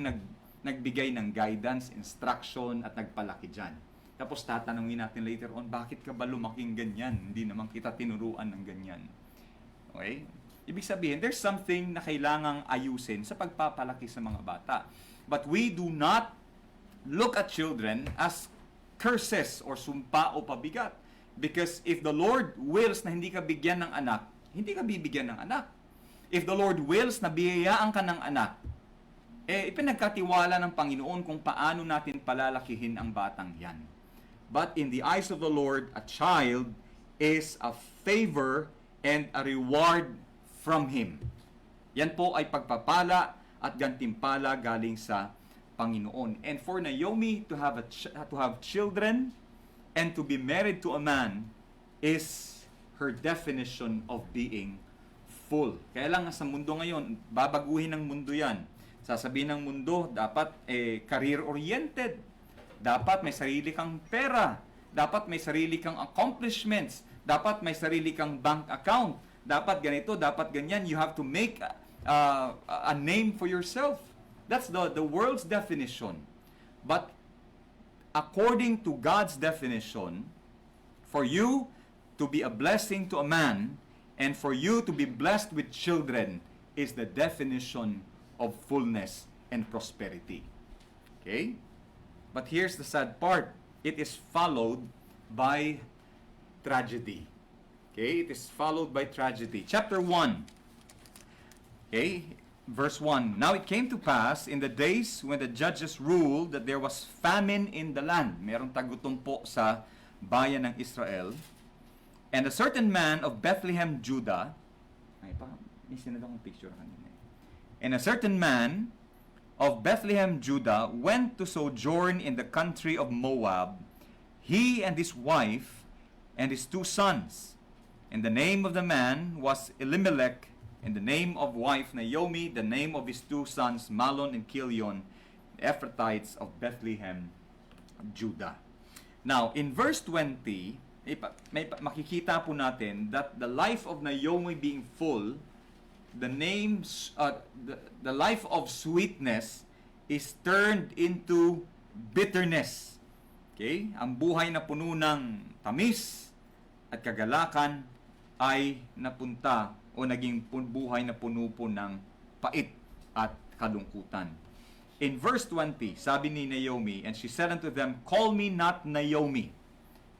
nagbigay ng guidance, instruction, at nagpalaki dyan. Tapos tatanungin natin later on, bakit ka ba lumaking ganyan? Hindi naman kita tinuruan ng ganyan. Okay? Ibig sabihin, there's something na kailangang ayusin sa pagpapalaki sa mga bata. But we do not look at children as curses or sumpa o pabigat. Because if the Lord wills na hindi ka bigyan ng anak, hindi ka bibigyan ng anak. If the Lord wills na biyayaan ka ng anak, ipinagkatiwala ng Panginoon kung paano natin palalakihin ang batang yan. But in the eyes of the Lord, a child is a favor and a reward from Him. Yan po ay pagpapala at gantimpala galing sa Panginoon. And for Naomi to have children and to be married to a man is her definition of being full. Kaya lang sa mundo ngayon, babaguhin ng mundo yan. Sasabihin ng mundo, dapat career-oriented. Dapat may sarili kang pera. Dapat may sarili kang accomplishments. Dapat may sarili kang bank account. Dapat ganito, dapat ganyan. You have to make a name for yourself. That's the world's definition. But according to God's definition, for you to be a blessing to a man and for you to be blessed with children is the definition of fullness and prosperity. Okay? But here's the sad part. It is followed by tragedy. Okay? It is followed by tragedy. Chapter 1. Okay? Verse 1. Now it came to pass in the days when the judges ruled that there was famine in the land. Merong tagutom po sa bayan ng Israel. And a certain man of Bethlehem, Judah, may sinala akong picture kanina. And a certain man of Bethlehem, Judah, went to sojourn in the country of Moab, he and his wife and his 2 sons. And the name of the man was Elimelech, and the name of wife Naomi, the name of his 2 sons Mahlon and Chilion, the Ephrathites of Bethlehem, Judah. Now, in verse 20, makikita po natin that the life of Naomi being full, the life of sweetness is turned into bitterness. Okay? Ang buhay na puno ng tamis at kagalakan ay napunta o naging buhay na puno po ng pait at kalungkutan. In verse 20, sabi ni Naomi, and she said unto them, call me not Naomi.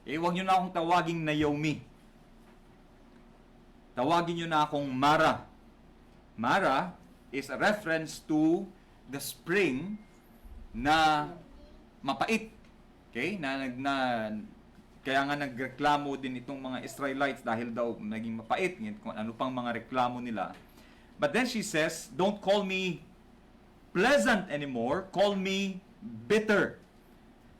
Huwag nyo na akong tawaging Naomi. Tawagin nyo na akong Mara. Mara is a reference to the spring na mapait. Okay? Kaya nga nagreklamo din itong mga Israelites dahil daw naging mapait. Kung ano pang mga reklamo nila. But then she says, don't call me pleasant anymore. Call me bitter.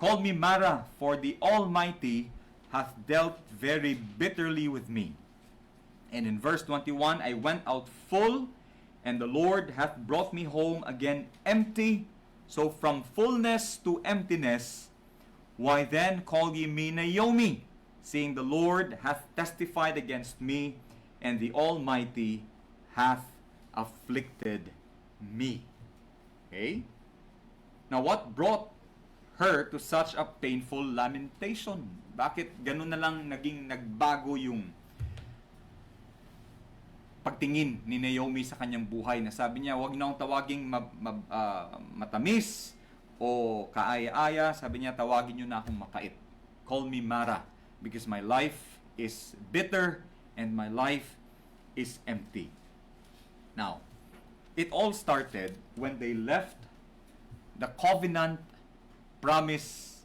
Call me Mara, for the Almighty hath dealt very bitterly with me. And in verse 21, I went out full, and the Lord hath brought me home again empty. So from fullness to emptiness, why then call ye me Naomi, seeing the Lord hath testified against me, and the Almighty hath afflicted me. Okay? Now what brought her to such a painful lamentation? Bakit ganun na lang nagbago yung pagtingin ni Naomi sa kanyang buhay, na sabi niya, wag na akong tawaging matamis o kaaya-aya. Sabi niya, tawagin niyo na akong mapait. Call me Mara, because my life is bitter and my life is empty. Now, it all started when they left the covenant promise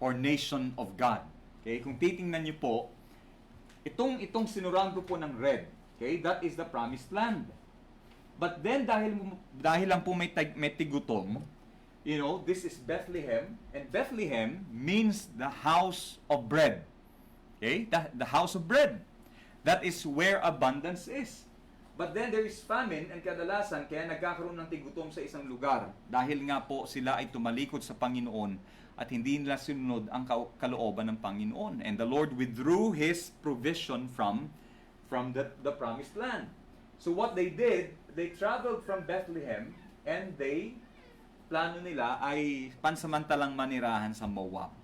or nation of God. Okay? Kung titingnan niyo po, itong sinurround ko po ng red, Okay? That is the promised land. But then, dahil lang po may tigutom, you know, this is Bethlehem, and Bethlehem means the house of bread. Okay? The house of bread. That is where abundance is. But then there is famine, and kadalasan kaya nagkakaroon ng tigutom sa isang lugar dahil nga po sila ay tumalikod sa Panginoon at hindi nila sinunod ang kalooban ng Panginoon. And the Lord withdrew His provision from the promised land. So what they did, they traveled from Bethlehem and plano nila ay pansamantalang manirahan sa Moab.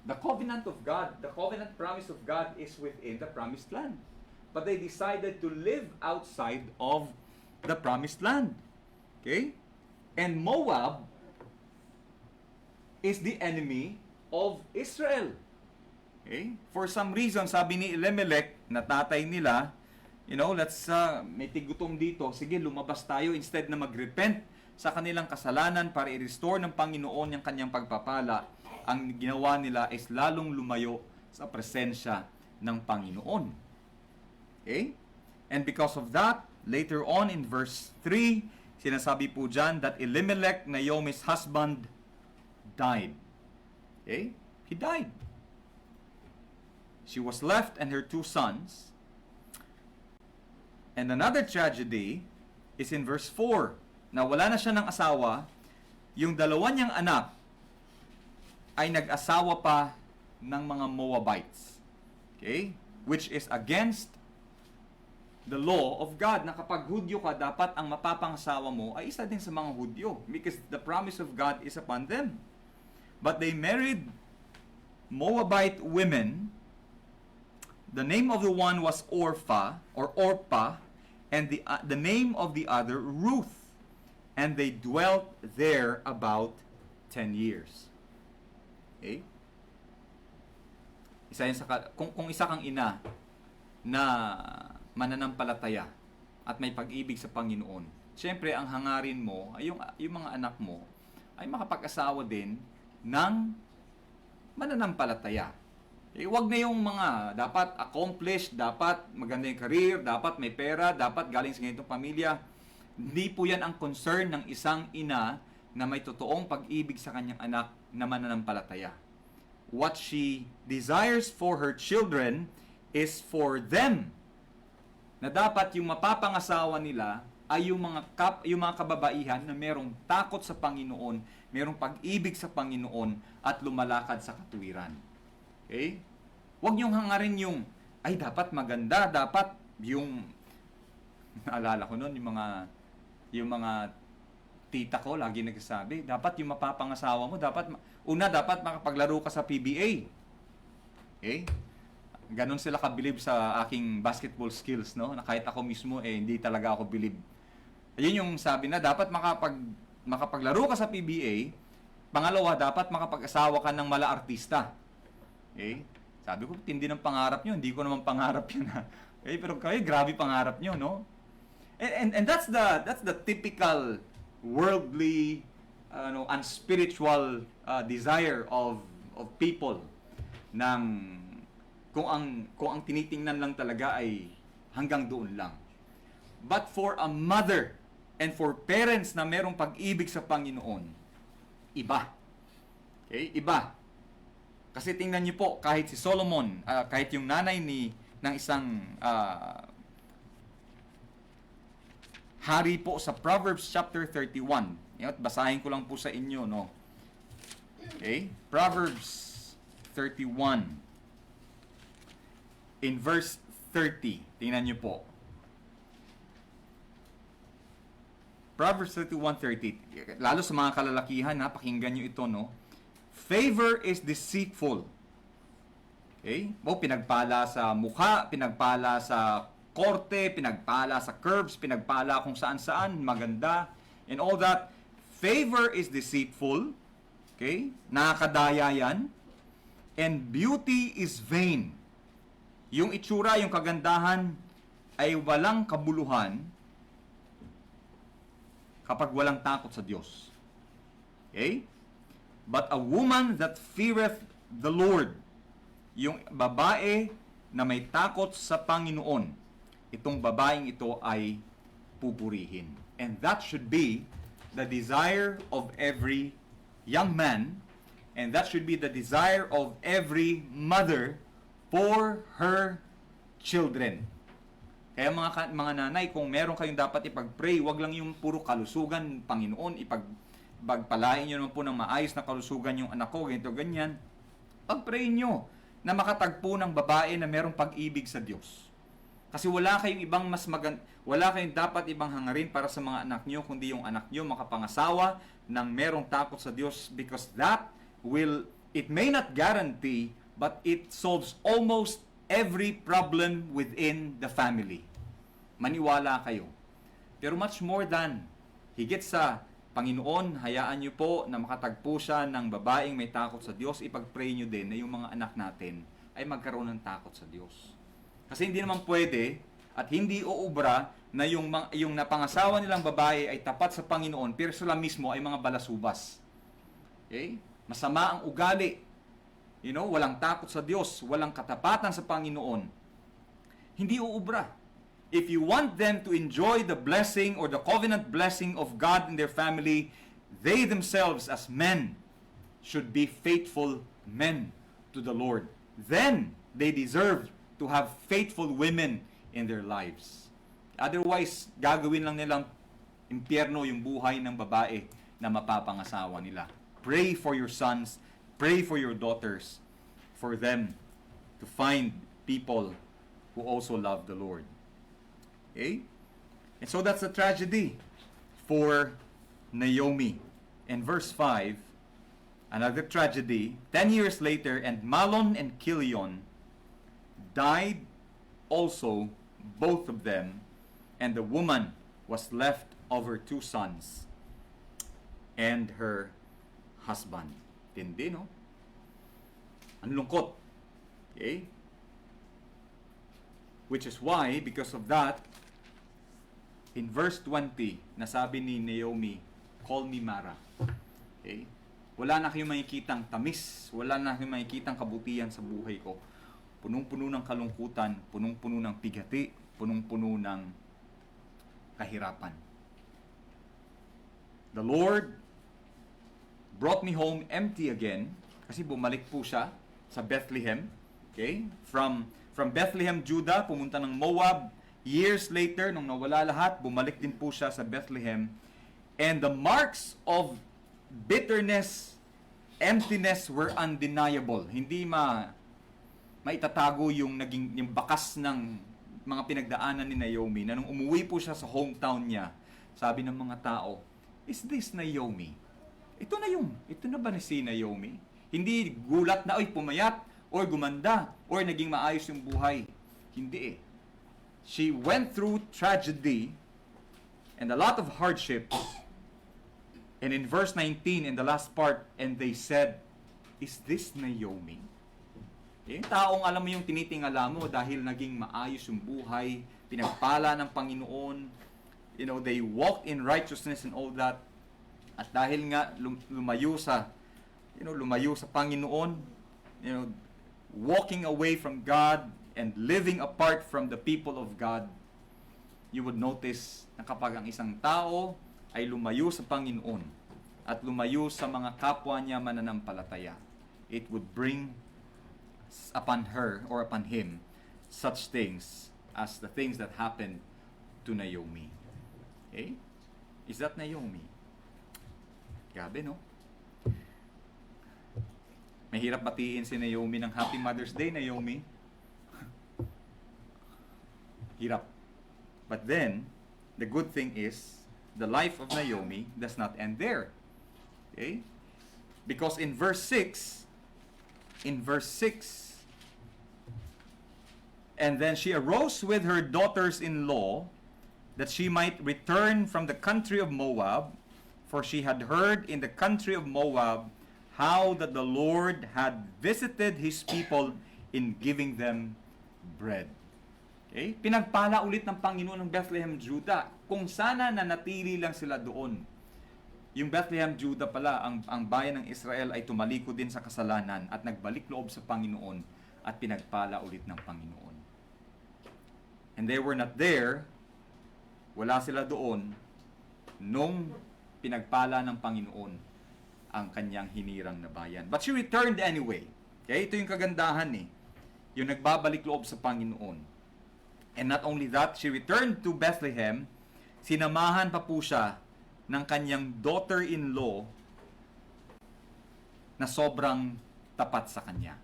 The covenant of God, the covenant promise of God is within the promised land. But they decided to live outside of the promised land. Okay? And Moab is the enemy of Israel. Okay? For some reason, sabi ni Elimelech, na tatay nila, you know, may tigutom dito, sige, lumabas tayo instead na magrepent sa kanilang kasalanan para i-restore ng Panginoon yung kanyang pagpapala. Ang ginawa nila is lalong lumayo sa presensya ng Panginoon. Okay? And because of that, later on in verse 3, sinasabi po dyan that Elimelech, Naomi's husband, died. Okay? He died. She was left and her 2 sons. And another tragedy is in verse 4. Na wala na siya ng asawa, yung 2 niyang anak ay nag-asawa pa ng mga Moabites. Okay? Which is against the law of God, na kapag Hudyo ka, dapat ang mapapangasawa mo ay isa din sa mga Hudyo, because the promise of God is upon them. But they married Moabite women. The name of the one was Orpah, and the name of the other Ruth. And they dwelt there about 10 years. Okay? Isa yan kung isa kang ina na mananampalataya at may pag-ibig sa Panginoon, siyempre ang hangarin mo ay yung mga anak mo ay makapag-asawa din ng mananampalataya. Huwag na yung mga dapat accomplished, dapat maganda yung career, dapat may pera, dapat galing sa ganitong pamilya. Hindi po yan ang concern ng isang ina na may totoong pag-ibig sa kanyang anak na mananampalataya. What she desires for her children is for them, na dapat yung mapapangasawa nila ay yung mga kababaihan na merong takot sa Panginoon, merong pag-ibig sa Panginoon at lumalakad sa katuwiran. Okay? Huwag niyong hangarin yung dapat maganda, dapat yung naalala ko noon yung mga tita ko lagi nagsasabi, dapat yung mapapangasawa mo, dapat makapaglaro ka sa PBA. Okay? Ganon sila kabilib sa aking basketball skills, no? Na kahit ako mismo, hindi talaga ako bilib. Ayun yung sabi na, dapat makapaglaro ka sa PBA. Pangalawa, dapat makapag-asawa ka ng mala-artista. Okay? Sabi ko, tindi ng pangarap nyo. Hindi ko naman pangarap yun, ha? Okay? Pero kayo, grabe pangarap nyo, no? And that's the typical worldly, unspiritual desire of people ng kung ang tinitingnan lang talaga ay hanggang doon lang. But for a mother and for parents na merong pag-ibig sa Panginoon, iba. Okay? Iba. Kasi tingnan niyo po, kahit si Solomon, kahit yung nanay ng isang hari po sa Proverbs chapter 31. Basahin ko lang po sa inyo, no? Okay? Proverbs 31. In verse 30, tingnan niyo po. Proverbs 31:30. Lalo sa mga kalalakihan, pakinggan niyo ito, no? Favor is deceitful. Okay? Pinagpala sa mukha, pinagpala sa korte, pinagpala sa curbs, pinagpala kung saan-saan, maganda, and all that. Favor is deceitful. Okay? Nakakadaya yan. And beauty is vain. Yung itsura, yung kagandahan ay walang kabuluhan kapag walang takot sa Diyos. Okay? But a woman that feareth the Lord, yung babae na may takot sa Panginoon, itong babaeng ito ay pupurihin. And that should be the desire of every young man, and that should be the desire of every mother for her children. Kaya mga nanay, kung meron kayong dapat ipag-pray, wag lang yung puro kalusugan, Panginoon, ipagpalain nyo naman po ng maayos na kalusugan yung anak ko, ganito, ganyan. Pag-pray nyo na makatagpo ng babae na merong pag-ibig sa Diyos. Kasi wala kayong ibang wala kayong dapat ibang hangarin para sa mga anak nyo, kundi yung anak nyo makapangasawa ng merong takot sa Diyos, because it may not guarantee, but it solves almost every problem within the family. Maniwala kayo. Pero much more than, higit sa Panginoon, hayaan nyo po na makatagpo siya ng babaeng may takot sa Diyos. Ipag-pray nyo din na yung mga anak natin ay magkaroon ng takot sa Diyos. Kasi hindi naman pwede at hindi uubra na yung napangasawa nilang babae ay tapat sa Panginoon, pero sila mismo ay mga balasubas. Okay? Masama ang ugali. Walang takot sa Diyos, walang katapatan sa Panginoon. Hindi uubra. If you want them to enjoy the blessing or the covenant blessing of God in their family, they themselves as men should be faithful men to the Lord. Then they deserve to have faithful women in their lives. Otherwise, gagawin lang nilang impyerno yung buhay ng babae na mapapangasawa nila. Pray for your sons, pray for your daughters, for them to find people who also love the Lord. Okay? And so that's a tragedy for Naomi. In verse 5, another tragedy, 10 years later, and Mahlon and Chilion died also, both of them, and the woman was left of her 2 sons and her husband. Tindi, no? Ang lungkot. Okay? Which is why, because of that, in verse 20, nasabi ni Naomi, "Call me Mara." Okay? Wala na kayong makikitang tamis, wala na kayong makikitang kabutihan sa buhay ko. Punong-puno ng kalungkutan, punong-puno ng pigati, punong-puno ng kahirapan. The Lord brought me home empty again, kasi bumalik po siya sa Bethlehem. Okay? From Bethlehem, Judah, pumunta ng Moab. Years later, nung nawala lahat, bumalik din po siya sa Bethlehem. And the marks of bitterness, emptiness were undeniable. Hindi maitatago yung bakas ng mga pinagdaanan ni Naomi, na nung umuwi po siya sa hometown niya, sabi ng mga tao, "Is this Naomi?" Ito na ba si Naomi? Hindi gulat na, pumayat, or gumanda, or naging maayos yung buhay. Hindi eh. She went through tragedy and a lot of hardships. And in verse 19, in the last part, and they said, "Is this Naomi?" Yung taong alam mo yung tinitingala mo dahil naging maayos yung buhay, pinagpala ng Panginoon, they walked in righteousness and all that. At dahil nga lumayo sa Panginoon, walking away from God and living apart from the people of God, you would notice na kapag ang isang tao ay lumayo sa Panginoon at lumayo sa mga kapwa niya mananampalataya, it would bring upon her or upon him such things as the things that happened to Naomi. Okay? Is that Naomi? Grabe, no? Mahirap batiin si Naomi ng Happy Mother's Day, Naomi. Hirap. But then, the good thing is, the life of Naomi does not end there. Okay? Because in verse 6, "And then she arose with her daughters-in-law, that she might return from the country of Moab, for she had heard in the country of Moab how that the Lord had visited His people in giving them bread." Okay? Pinagpala ulit ng Panginoon ng Bethlehem, Judah. Kung sana nanatili lang sila doon. Yung Bethlehem, Judah pala, ang bayan ng Israel ay tumalikod din sa kasalanan at nagbalik loob sa Panginoon at pinagpala ulit ng Panginoon. And they were not there, wala sila doon, nung pinagpala ng Panginoon ang kanyang hinirang na bayan. But she returned anyway. Okay, ito yung kagandahan eh. Yung nagbabalik loob sa Panginoon. And not only that, she returned to Bethlehem, sinamahan pa po siya ng kanyang daughter-in-law na sobrang tapat sa kanya.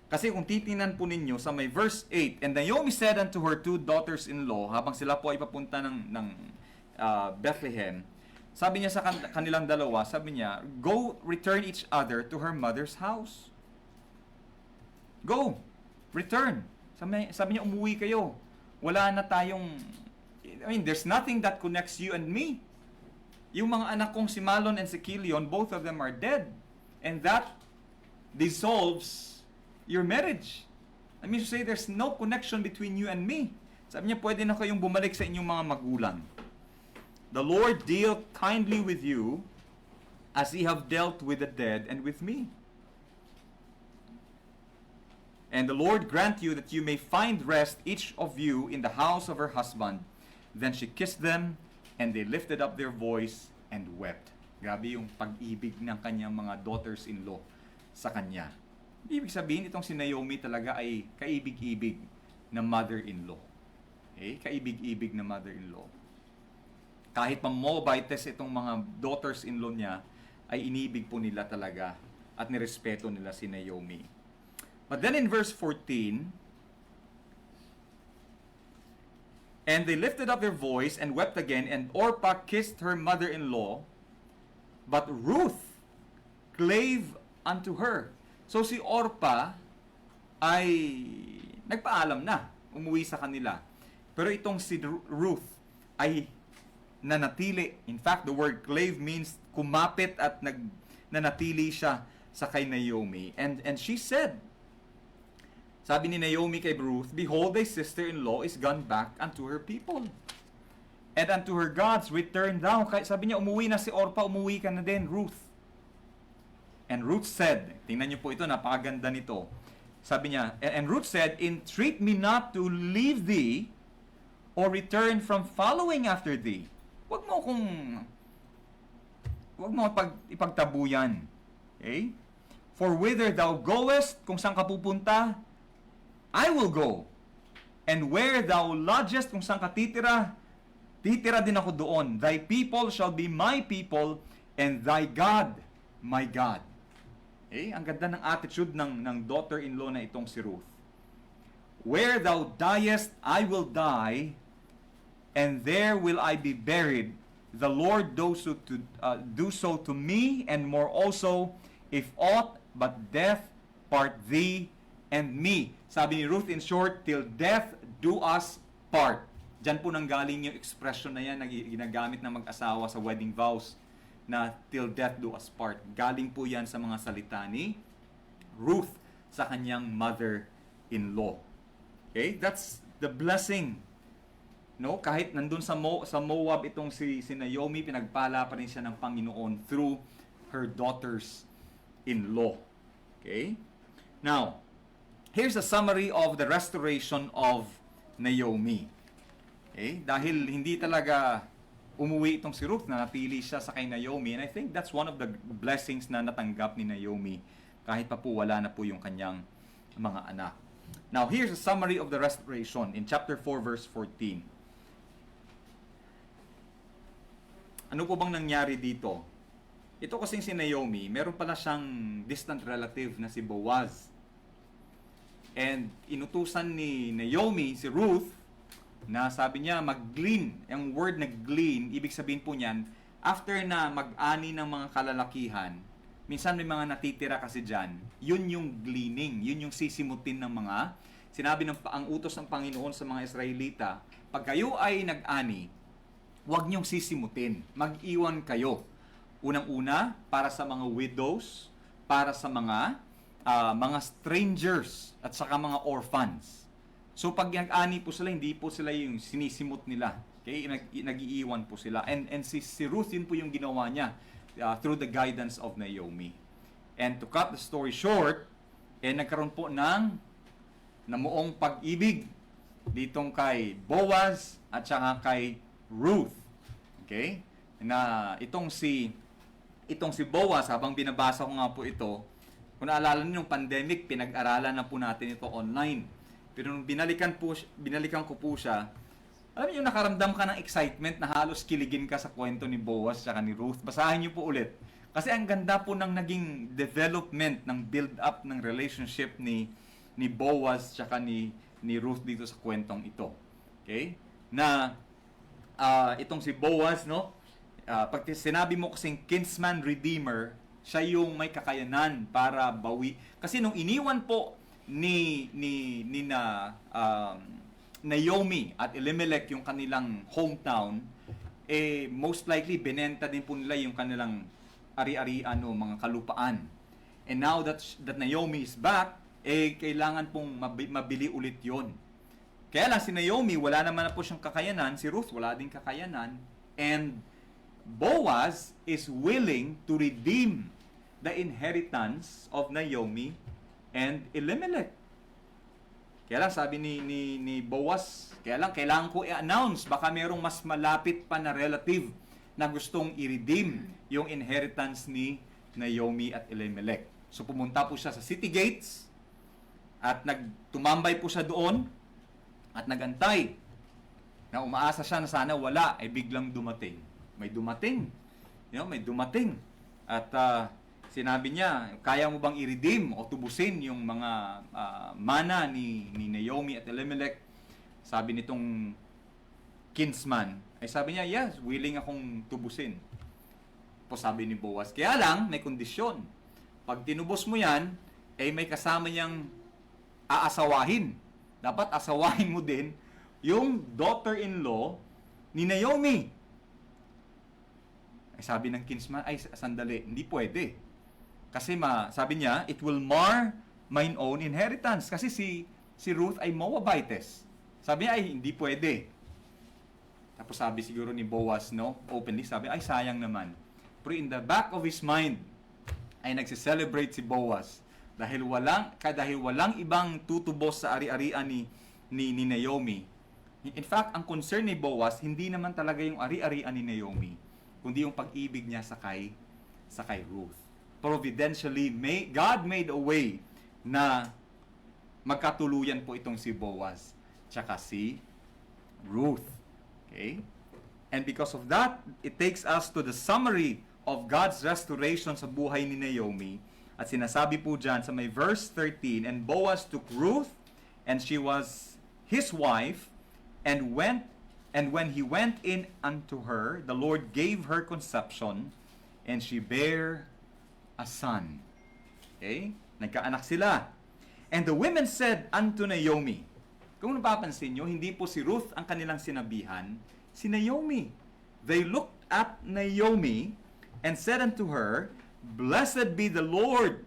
Kasi kung titingnan po ninyo sa may verse 8, and Naomi said unto her two daughters-in-law, habang sila po ay papunta ng Bethlehem, sabi niya sa kanilang dalawa, sabi niya, go return each other to her mother's house. Go, return. Sabi niya, umuwi kayo. Wala na tayong, there's nothing that connects you and me. Yung mga anak kong si Malon and si Kilion, both of them are dead. And that dissolves your marriage. I mean to say, there's no connection between you and me. Sabi niya, pwede na kayong bumalik sa inyong mga magulang. The Lord deal kindly with you as He have dealt with the dead and with me. And the Lord grant you that you may find rest, each of you, in the house of her husband. Then she kissed them, and they lifted up their voice and wept. Grabe yung pag-ibig ng kanyang mga daughters-in-law sa kanya. Ibig sabihin, itong si Naomi talaga ay kaibig-ibig na mother-in-law. Okay? Kaibig-ibig na mother-in-law. Kahit pa Moabites itong mga daughters-in-law niya, ay inibig po nila talaga at nirespeto nila si Naomi. But then in verse 14, and they lifted up their voice and wept again, and Orpah kissed her mother-in-law, but Ruth clave unto her. So si Orpah ay nagpaalam na, umuwi sa kanila. Pero itong si Ruth ay nanatili. In fact, the word clave means kumapit at nanatili siya sa kay Naomi. And she said, sabi ni Naomi kay Ruth, behold, thy sister-in-law is gone back unto her people, and unto her gods return thou. Sabi niya, umuwi na si Orpah, umuwi ka na din, Ruth. And Ruth said, tingnan niyo po ito, napakaganda nito. Sabi niya, and Ruth said, entreat me not to leave thee, or return from following after thee. Huwag mo ipagtabuyan. Okay? For whither thou goest, kung saan ka pupunta, I will go. And where thou lodgest, kung saan ka titira, titira din ako doon. Thy people shall be my people, and thy God, my God. Eh, ang ganda ng attitude ng daughter-in-law na itong si Ruth. Where thou diest, I will die, and there will I be buried. The Lord do so to me, and more also, if aught but death part thee and me. Sabi ni Ruth, in short, till death do us part. Diyan po nanggaling yung expression na yan na ginagamit ng mag-asawa sa wedding vows, na till death do us part. Galing po yan sa mga salita ni Ruth sa kanyang mother-in-law. Okay? That's the blessing. No? Kahit nandun sa Moab itong si Naomi, pinagpala pa rin siya ng Panginoon through her daughters-in-law. Okay? Now, here's a summary of the restoration of Naomi. Okay? Dahil hindi talaga umuwi itong si Ruth, na napili siya sa kay Naomi, and I think that's one of the blessings na natanggap ni Naomi kahit pa po wala na po yung kanyang mga anak. Now, here's a summary of the restoration in chapter 4, verse 14. Ano po bang nangyari dito? Ito kasing si Naomi, meron pala siyang distant relative na si Boaz. And inutusan ni Naomi si Ruth na sabi niya mag-glean. Ang word na glean, ibig sabihin po niyan, after na mag-ani ng mga kalalakihan, minsan may mga natitira kasi dyan, yun yung gleaning, yun yung sisimutin ng mga, sinabi ang utos ng Panginoon sa mga Israelita, pag kayo ay nag-ani, huwag niyong sisimutin, mag-iwan kayo. Unang-una, para sa mga widows, para sa mga strangers, at saka mga orphans. So pag nag-ani po sila, hindi po sila yung sinisimot nila. Okay? Nag-iiwan po sila. And si Ruth, yun po yung ginawa niya through the guidance of Naomi. And to cut the story short, nagkaroon po ng namuong pag-ibig ditong kay Boaz at saka kay Ruth. Okay? Na itong si Boaz, habang binabasa ko nga po ito, kung naalala niyo yung pandemic, pinag-aralan na po natin ito online. Pero nung binalikan ko po siya, alam niyo, nakaramdam ka ng excitement na halos kiligin ka sa kwento ni Boaz at ni Ruth. Basahin niyo po ulit. Kasi ang ganda po ng naging development, ng build-up ng relationship ni Boaz at ni Ruth dito sa kwentong ito. Okay? Na itong si Boaz, no? Pag sinabi mo kasing kinsman redeemer, siya yung may kakayanan para bawi. Kasi nung iniwan po ni Naomi at Elimelech yung kanilang hometown, most likely binenta din po nila yung kanilang ari-arian o mga kalupaan. And now that Naomi is back, kailangan pong mabili ulit yon. Kaya lang si Naomi, wala naman na po siyang kakayanan. Si Ruth, wala din kakayanan. And Boaz is willing to redeem the inheritance of Naomi and Elimelech. Kaya lang sabi ni Boaz, kailangan ko i-announce, baka merong mas malapit pa na relative na gustong i-redeem yung inheritance ni Naomi at Elimelech. So pumunta po siya sa city gates at tumambay po siya doon at nagantay na umaasa siya na sana wala, ay biglang dumating. May dumating. May dumating. At sinabi niya, kaya mo bang i-redeem o tubusin yung mga mana ni Naomi at Elimelech? Sabi nitong kinsman, ay sabi niya, yes, willing akong tubusin. Po sabi ni Boaz, kaya lang, may kondisyon. Pag tinubos mo yan, may kasama niyang aasawahin. Dapat asawahin mo din yung daughter-in-law ni Naomi. Ay sabi ng kinsman, ay sandali, hindi pwede. Kasi sabi niya, it will mar mine own inheritance. Kasi si Ruth ay Moabites. Sabi niya, ay hindi pwede. Tapos sabi siguro ni Boaz, no, openly, sabi, ay sayang naman. Pero in the back of his mind, ay nagsiselebrate si Boaz. Dahil walang ibang tutubos sa ari-arian ni Naomi. In fact, ang concern ni Boaz, hindi naman talaga yung ari-arian ni Naomi, kundi yung pag-ibig niya sa kay Ruth. Providentially, God made a way na magkatuluyan po itong si Boaz tsaka si Ruth. Okay? And because of that, it takes us to the summary of God's restoration sa buhay ni Naomi. At sinasabi po dyan sa may verse 13, and Boaz took Ruth, and she was his wife, and when he went in unto her, the Lord gave her conception, and she bare a son. Okay? Nagkaanak sila. And the women said unto Naomi, kung napapansin nyo, hindi po si Ruth ang kanilang sinabihan, si Naomi. They looked at Naomi and said unto her, Blessed be the Lord,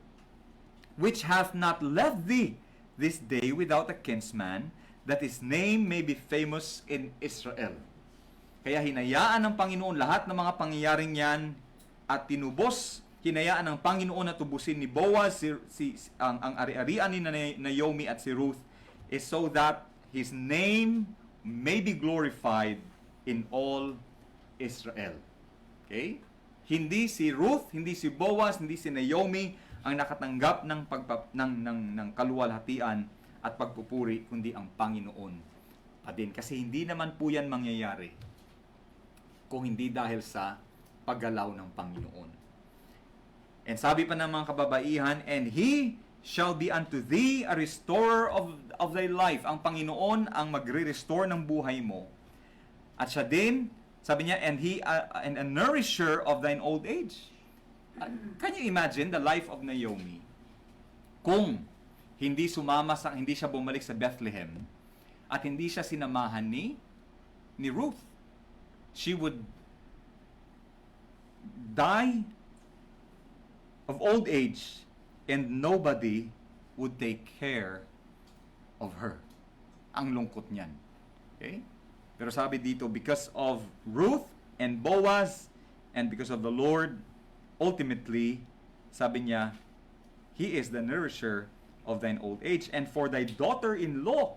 which hath not left thee this day without a kinsman, that his name may be famous in Israel. Kaya hinayaan ng Panginoon lahat ng mga pangyayaring yan at hinayaan ng Panginoon na tubusin ni Boaz ang ari-arian ni Naomi at si Ruth is so that his name may be glorified in all Israel. Okay? Hindi si Ruth, hindi si Boaz, hindi si Naomi ang nakatanggap ng kaluwalhatian at pagpupuri, kundi ang Panginoon pa din. Kasi hindi naman po yan mangyayari kung hindi dahil sa paggalaw ng Panginoon. And sabi pa ng mga kababaihan, and He shall be unto thee a restorer of thy life. Ang Panginoon ang magre-restore ng buhay mo. At siya din, sabi niya, and a nourisher of thine old age. Can you imagine the life of Naomi? Kung hindi siya bumalik sa Bethlehem at hindi siya sinamahan ni Ruth, she would die of old age and nobody would take care of her. Ang lungkot niyan. Okay? Pero sabi dito, because of Ruth and Boaz and because of the Lord, ultimately, sabi niya, He is the nourisher of thine old age. And for thy daughter-in-law,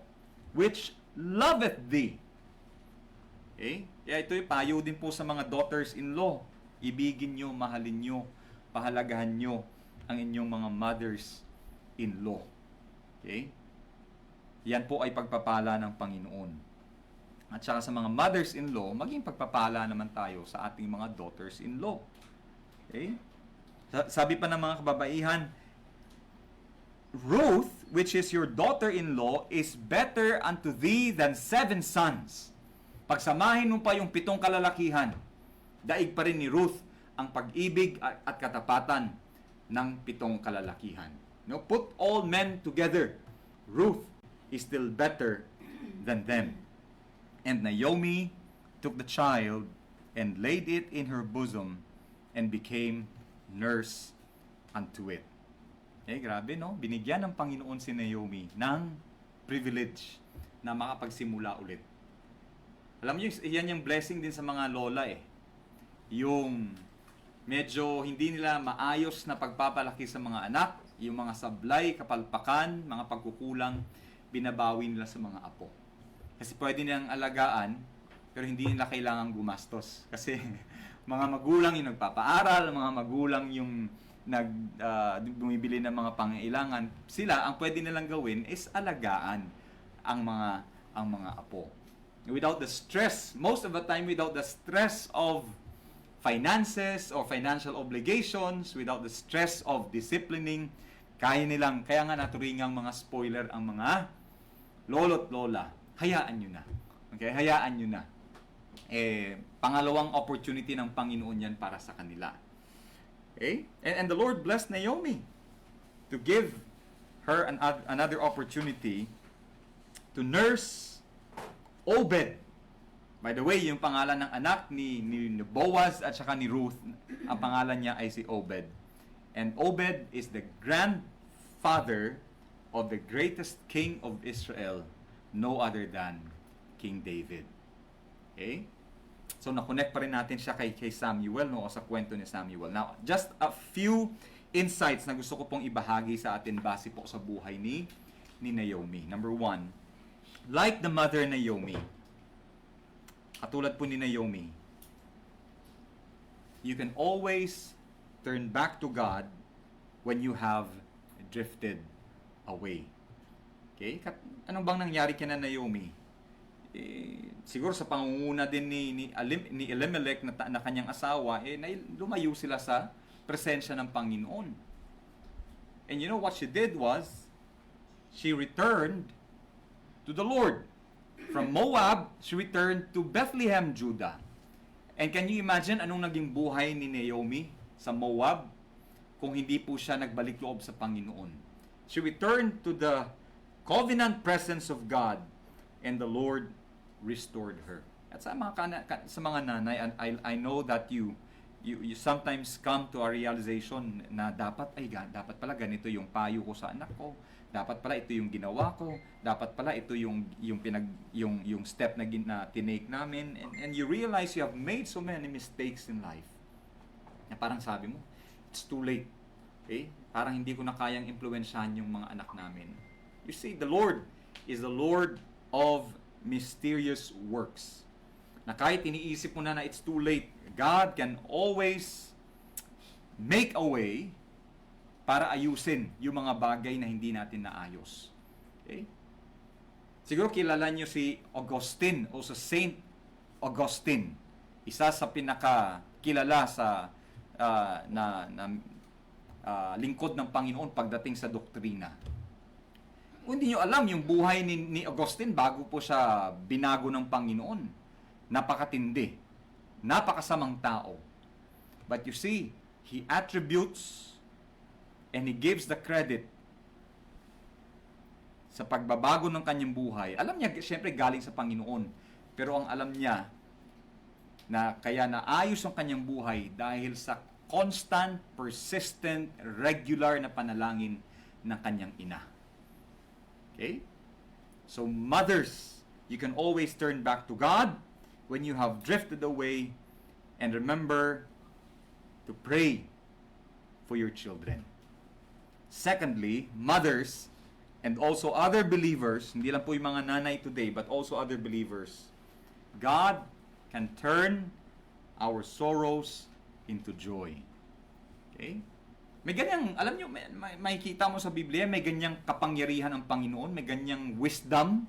which loveth thee. Okay? Kaya ito yung payo din po sa mga daughters-in-law. Ibigin nyo, mahalin nyo, pahalagahan nyo ang inyong mga mothers-in-law. Okay? Yan po ay pagpapala ng Panginoon. At saka sa mga mothers-in-law, maging pagpapala naman tayo sa ating mga daughters-in-law. Okay? Sabi pa ng mga kababaihan, Ruth, which is your daughter-in-law, is better unto thee than 7 sons. Pagsamahin mo pa yung 7 kalalakihan, daig pa rin ni Ruth ang pag-ibig at katapatan ng 7 kalalakihan. No, put all men together. Ruth is still better than them. And Naomi took the child and laid it in her bosom and became nurse unto it. Grabe, no? Binigyan ng Panginoon si Naomi ng privilege na makapagsimula ulit. Alam niyo, yan yung blessing din sa mga lola Yung medyo hindi nila maayos na pagpapalaki sa mga anak, yung mga sablay, kapalpakan, mga pagkukulang, binabawi nila sa mga apo. Kasi pwede nilang alagaan, pero hindi nila kailangan gumastos. Kasi mga magulang yung nagpapaaral, mga magulang yung bumibili ng mga pangailangan, sila ang pwede nilang gawin is alagaan ang mga apo. Without the stress, most of the time without the stress of finances or financial obligations, without the stress of disciplining, kaya nga naturingang mga spoiler ang mga lolo't lola. Hayaan nyo na. Okay? Hayaan nyo na. Pangalawang opportunity ng Panginoon yan para sa kanila. Okay? And the Lord blessed Naomi to give her another opportunity to nurse Obed. By the way, yung pangalan ng anak ni Boaz at saka ni Ruth, ang pangalan niya ay si Obed. And Obed is the grandfather of the greatest king of Israel, no other than King David. Okay? So, na-connect pa rin natin siya kay Samuel, no, o sa kwento ni Samuel. Now, just a few insights na gusto ko pong ibahagi sa atin base po sa buhay ni Naomi. Number 1, like the mother Naomi, katulad po ni Naomi, you can always turn back to God when you have drifted away. Okay? Anong bang nangyari kina Naomi? Siguro sa pangunguna din ni Elimelech na kanyang asawa, lumayo sila sa presensya ng Panginoon. And you know what she did was, she returned to the Lord. From Moab, she returned to Bethlehem, Judah. And can you imagine anong naging buhay ni Naomi sa Moab kung hindi po siya nagbalik loob sa Panginoon? She returned to the covenant presence of God, and the Lord restored her. At sa mga nanay, I know that you sometimes come to a realization na dapat pala ganito yung payo ko sa anak ko. Dapat pala ito yung ginawa ko. Dapat pala ito yung step na tinake namin. And you realize you have made so many mistakes in life. Na parang sabi mo, it's too late. Okay? Parang hindi ko na kayang impluwensyahan yung mga anak namin. You see, the Lord is the Lord of mysterious works. Na kahit iniisip mo na it's too late, God can always make a way para ayusin yung mga bagay na hindi natin naayos. Okay? Siguro kilala nyo si Augustine o sa Saint Augustine. Isa sa pinakakilala sa lingkod ng Panginoon pagdating sa doktrina. Kung hindi nyo alam, yung buhay ni Augustine bago po siya binago ng Panginoon, napakatindi, napakasamang tao. But you see, he attributes and he gives the credit sa pagbabago ng kanyang buhay. Alam niya, siyempre galing sa Panginoon. Pero ang alam niya, na kaya naayos ang kanyang buhay dahil sa constant, persistent, regular na panalangin ng kanyang ina. Okay? So mothers, you can always turn back to God when you have drifted away, and remember to pray for your children. Secondly, mothers, and also other believers, hindi lang po yung mga nanay today, but also other believers, God can turn our sorrows into joy. Okay? May ganyang, alam nyo, may makikita mo sa Biblia, may ganyang kapangyarihan ng Panginoon, may ganyang wisdom,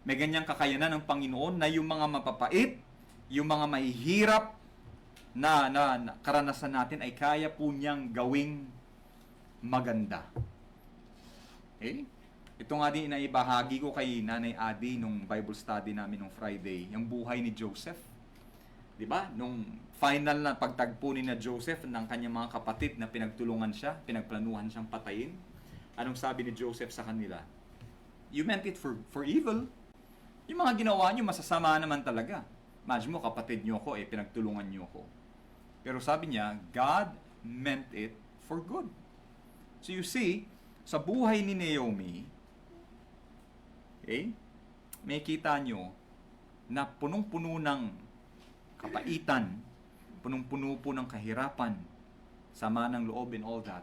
may ganyang kakayanan ng Panginoon na yung mga mapapait, yung mga mahihirap na karanasan natin ay kaya po niyang gawing maganda. Okay? Ito nga din inaibahagi ko kay Nanay Adi nung Bible study namin nung Friday, yung buhay ni Joseph. 'Di ba? Nung final na pagtagpo ni na Joseph ng kanyang mga kapatid na pinagtulungan siya, pinagplanuhan siyang patayin. Anong sabi ni Joseph sa kanila? You meant it for evil. Yung mga ginawa niyo masasama naman talaga. Imagine mo, kapatid niyo ko, pinagtulungan niyo ko. Pero sabi niya, God meant it for good. So you see, sa buhay ni Naomi, okay, may kita nyo na punong-puno ng kapaitan, punong-puno po ng kahirapan, sama ng loob and all that.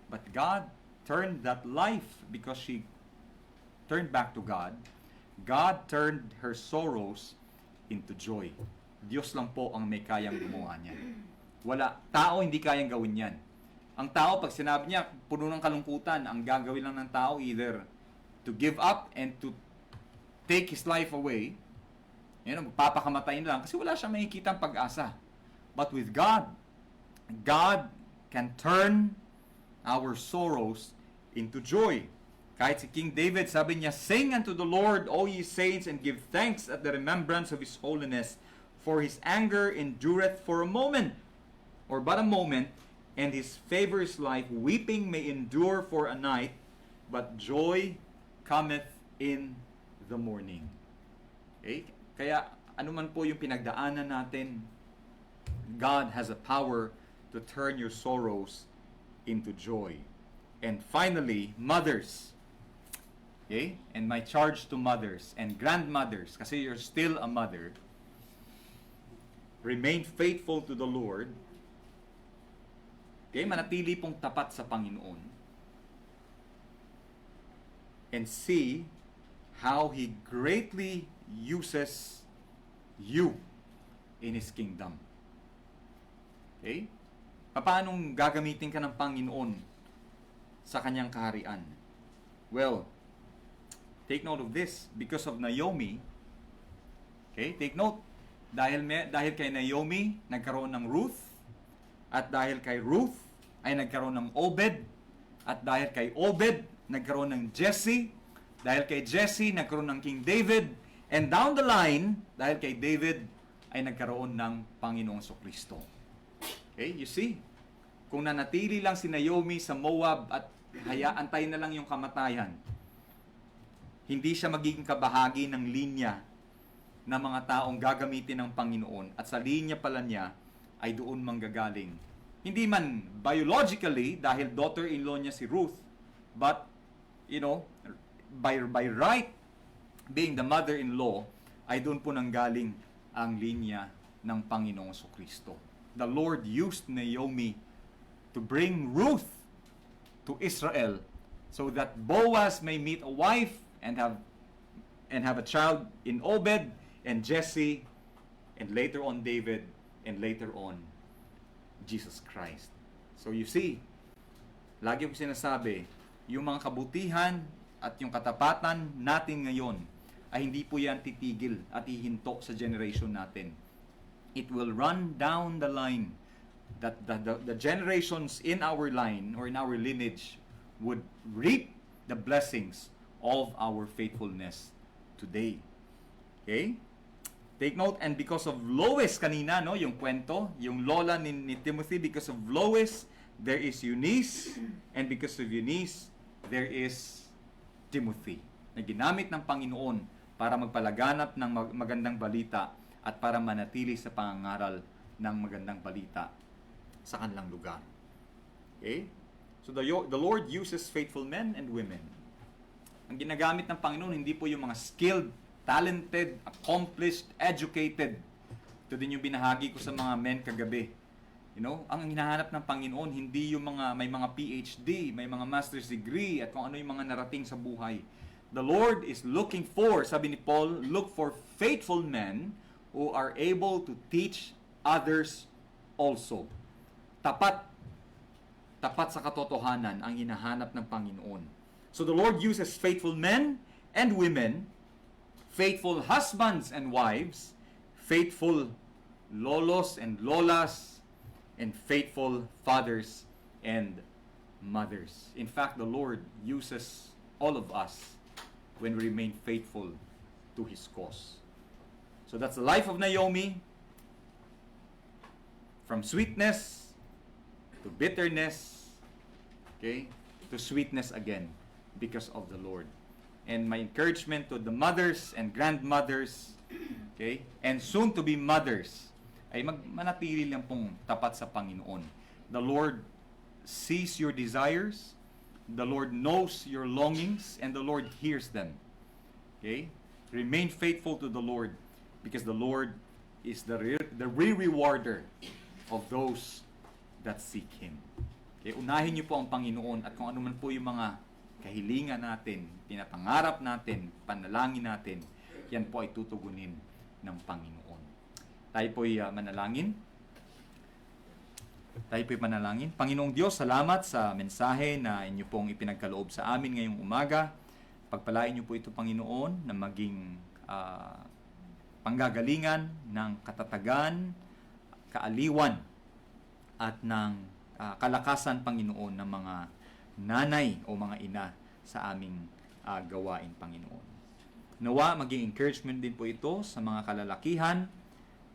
But God turned that life because she turned back to God. God turned her sorrows into joy. Diyos lang po ang may kayang gumawa niyan. Wala, tao hindi kayang gawin yan. Ang tao, pag sinabi niya, puno ng kalungkutan, ang gagawin lang ng tao either to give up and to take his life away, magpapakamatay na lang kasi wala siyang makikitang pag-asa. But with God, God can turn our sorrows into joy. Kahit si King David, sabi niya, "Sing unto the Lord, O ye saints, and give thanks at the remembrance of His holiness, for His anger endureth for a moment, or but a moment, and His favor is life. Weeping may endure for a night, but joy cometh in the morning." Okay? Kaya, anuman po yung pinagdaanan natin, God has a power to turn your sorrows into joy. And finally, mothers. Okay? And my charge to mothers and grandmothers, kasi you're still a mother, remain faithful to the Lord. Okay? Manatili pong tapat sa Panginoon. And see how He greatly uses you in His kingdom. Okay? Paano gagamitin ka ng Panginoon sa kanyang kaharian? Well, take note of this. Because of Naomi, okay, take note, dahil kay Naomi, nagkaroon ng Ruth, at dahil kay Ruth, ay nagkaroon ng Obed, at dahil kay Obed, nagkaroon ng Jesse, dahil kay Jesse, nagkaroon ng King David, and down the line, dahil kay David, ay nagkaroon ng Panginoong Kristo. Okay, you see? Kung nanatili lang si Naomi sa Moab at antay na lang yung kamatayan, hindi siya magiging kabahagi ng linya ng mga taong gagamitin ng Panginoon, at sa linya pala niya ay doon manggagaling. Hindi man biologically dahil daughter-in-law niya si Ruth, but by right, being the mother-in-law, ay doon po nanggaling ang linya ng Panginoong Kristo. The Lord used Naomi to bring Ruth to Israel so that Boaz may meet a wife and have a child in Obed and Jesse, and later on David, and later on Jesus Christ. So you see, lagi ko sinasabi, yung mga kabutihan at yung katapatan natin ngayon ay hindi po yan titigil at hihinto sa generation natin. It will run down the line that the generations in our line or in our lineage would reap the blessings of our faithfulness today. Okay? Take note, and because of Lois kanina, yung kwento, yung lola ni Timothy, because of Lois, there is Eunice, and because of Eunice, there is Timothy, na ginamit ng Panginoon para magpalaganap ng magandang balita at para manatili sa pangangaral ng magandang balita sa kanilang lugar. Okay? So the Lord uses faithful men and women. Ang ginagamit ng Panginoon, hindi po yung mga skilled, talented, accomplished, educated. Ito din yung binahagi ko sa mga men kagabi. Ang hinahanap ng Panginoon, hindi yung may mga PhD, may mga master's degree, at kung ano yung mga narating sa buhay. The Lord is looking for, sabi ni Paul, look for faithful men who are able to teach others also. Tapat sa katotohanan ang hinahanap ng Panginoon. So the Lord uses faithful men and women, faithful husbands and wives, faithful lolos and lolas, and faithful fathers and mothers. In fact, the Lord uses all of us when we remain faithful to His cause. So that's the life of Naomi. From sweetness to bitterness, okay, to sweetness again because of the Lord. And my encouragement to the mothers and grandmothers, okay, and soon to be mothers, ay manatili lang pong tapat sa Panginoon. The Lord sees your desires, the Lord knows your longings, and the Lord hears them. Okay? Remain faithful to the Lord because the Lord is the real rewarder of those that seek Him. Okay? Unahin niyo po ang Panginoon at kung ano man po yung mga kahilingan natin, pinapangarap natin, panalangin natin, yan po ay tutugunin ng Panginoon. Tayo po'y manalangin. Panginoong Diyos, salamat sa mensahe na inyo pong ipinagkaloob sa amin ngayong umaga. Pagpalain niyo po ito, Panginoon, na maging panggagalingan ng katatagan, kaaliwan, at ng kalakasan, Panginoon, ng mga nanay o mga ina sa aming gawain, Panginoon. Nawa, maging encouragement din po ito sa mga kalalakihan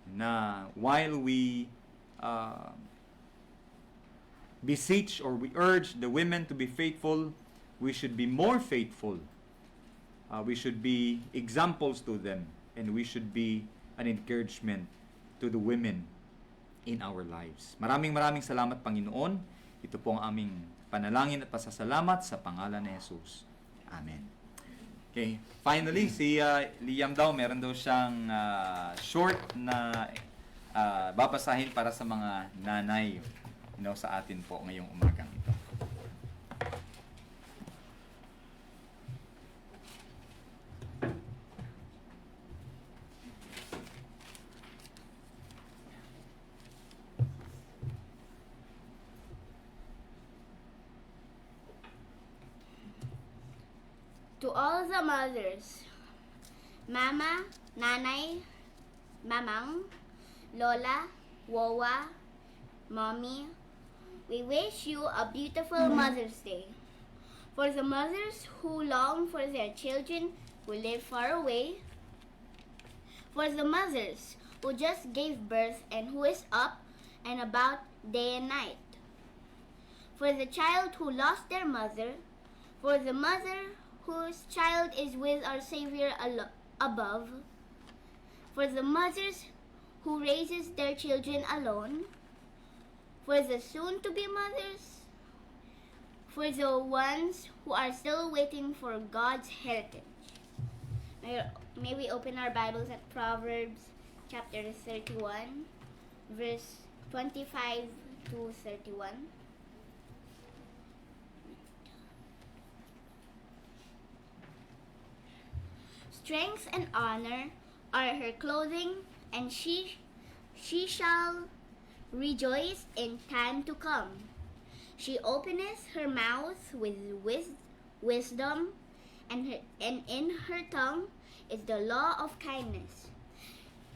na while we beseech or we urge the women to be faithful, we should be more faithful. We should be examples to them, and we should be an encouragement to the women in our lives. Maraming salamat, Panginoon. Ito po ang aming panalangin at pasasalamat sa pangalan ni Jesus. Amen. Okay, finally, si Liam daw, meron daw siyang short na babasahin para sa mga nanay sa atin po ngayong umagang ito. To all the mothers, Mama, Nanay, Mamang, Lola, Wowa, Mommy, we wish you a beautiful Mother's Day. For the mothers who long for their children who live far away, for the mothers who just gave birth and who is up and about day and night, for the child who lost their mother, for the mother whose child is with our Savior above, for the mothers who raises their children alone, for the soon-to-be mothers, for the ones who are still waiting for God's heritage. May we open our Bibles at Proverbs chapter 31, verse 25 to 31. Strength and honor are her clothing, and she shall rejoice in time to come. She openeth her mouth with wisdom, and in her tongue is the law of kindness.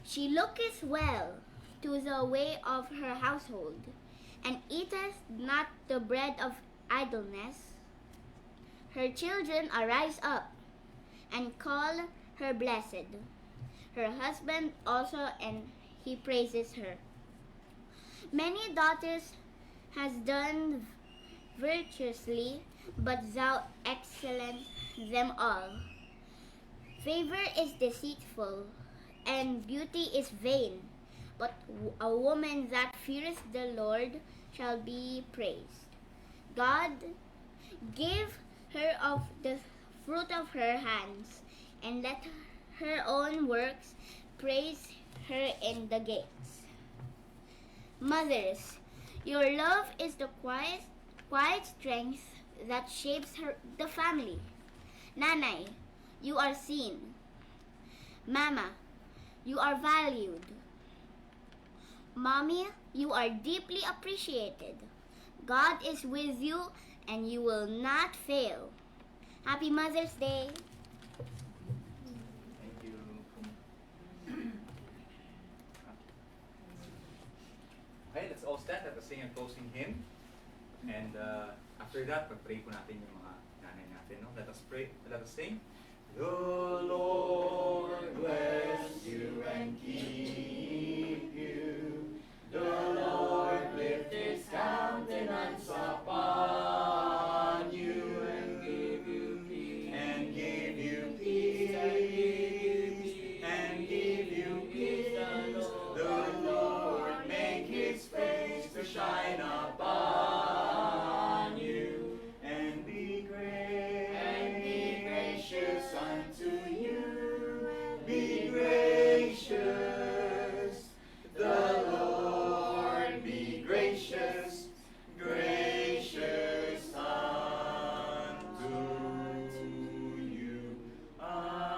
She looketh well to the way of her household, and eateth not the bread of idleness. Her children arise up, and call her blessed. Her husband also, and he praises her. Many daughters has done virtuously, but thou excellent them all. Favor is deceitful, and beauty is vain, but a woman that feareth the Lord shall be praised. God, give her of the fruit of her hands, and let her own works praise her in the gates. Mothers, Your love is the quiet strength that shapes the family. Nanay, you are seen. Mama, you are valued. Mommy, you are deeply appreciated. God is with you and you will not fail. Happy Mother's Day! Thank you. Okay, let's all stand. Let us sing a closing hymn. And after that, pag-pray po natin yung mga nanay natin. No? Let us pray. Let us sing. The Lord bless you and keep you. The Lord lift His countenance upon you and give you peace. And give you peace. And give you peace. The Lord make His face to shine upon you and be gracious unto you. Be gracious. The Lord be gracious, gracious unto you. Amen.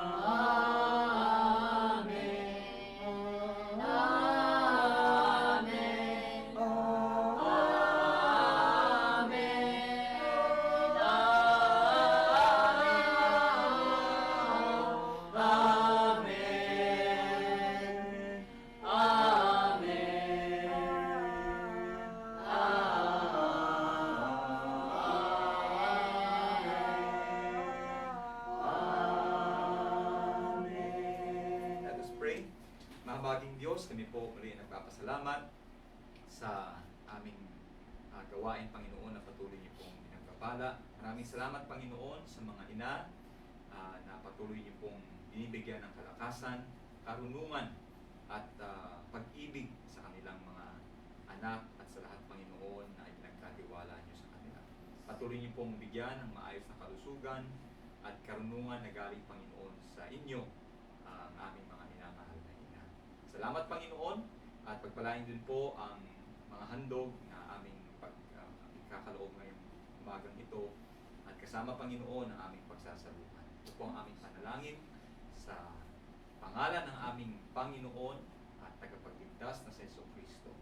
Amen. Let us pray. Mahabaging Diyos, kami po muli nagpapasalamat sa aming gawain, Panginoon, na patuloy niyo pong pinagpapala. Maraming salamat, Panginoon, sa mga ina na patuloy niyo pong binibigyan ng kalakasan, karunungan, at pag-ibig sa kanilang mga anak at sa lahat, Panginoon, na ipinagkatiwala niyo sa kanila. Patuloy niyo pong bigyan ng maayos na kalusugan at karunungan na galing, Panginoon, sa inyo, ang aming mga minamahal na ina. Salamat, Panginoon, at pagpalain din po ang mga handog na aming ikakaloob ngayong umagang ito, at kasama, Panginoon, ang aming pagsasaluhan. Ito po ang aming panalangin sa pangalan ng aming Panginoon at tagapagligtas na si Jesucristo.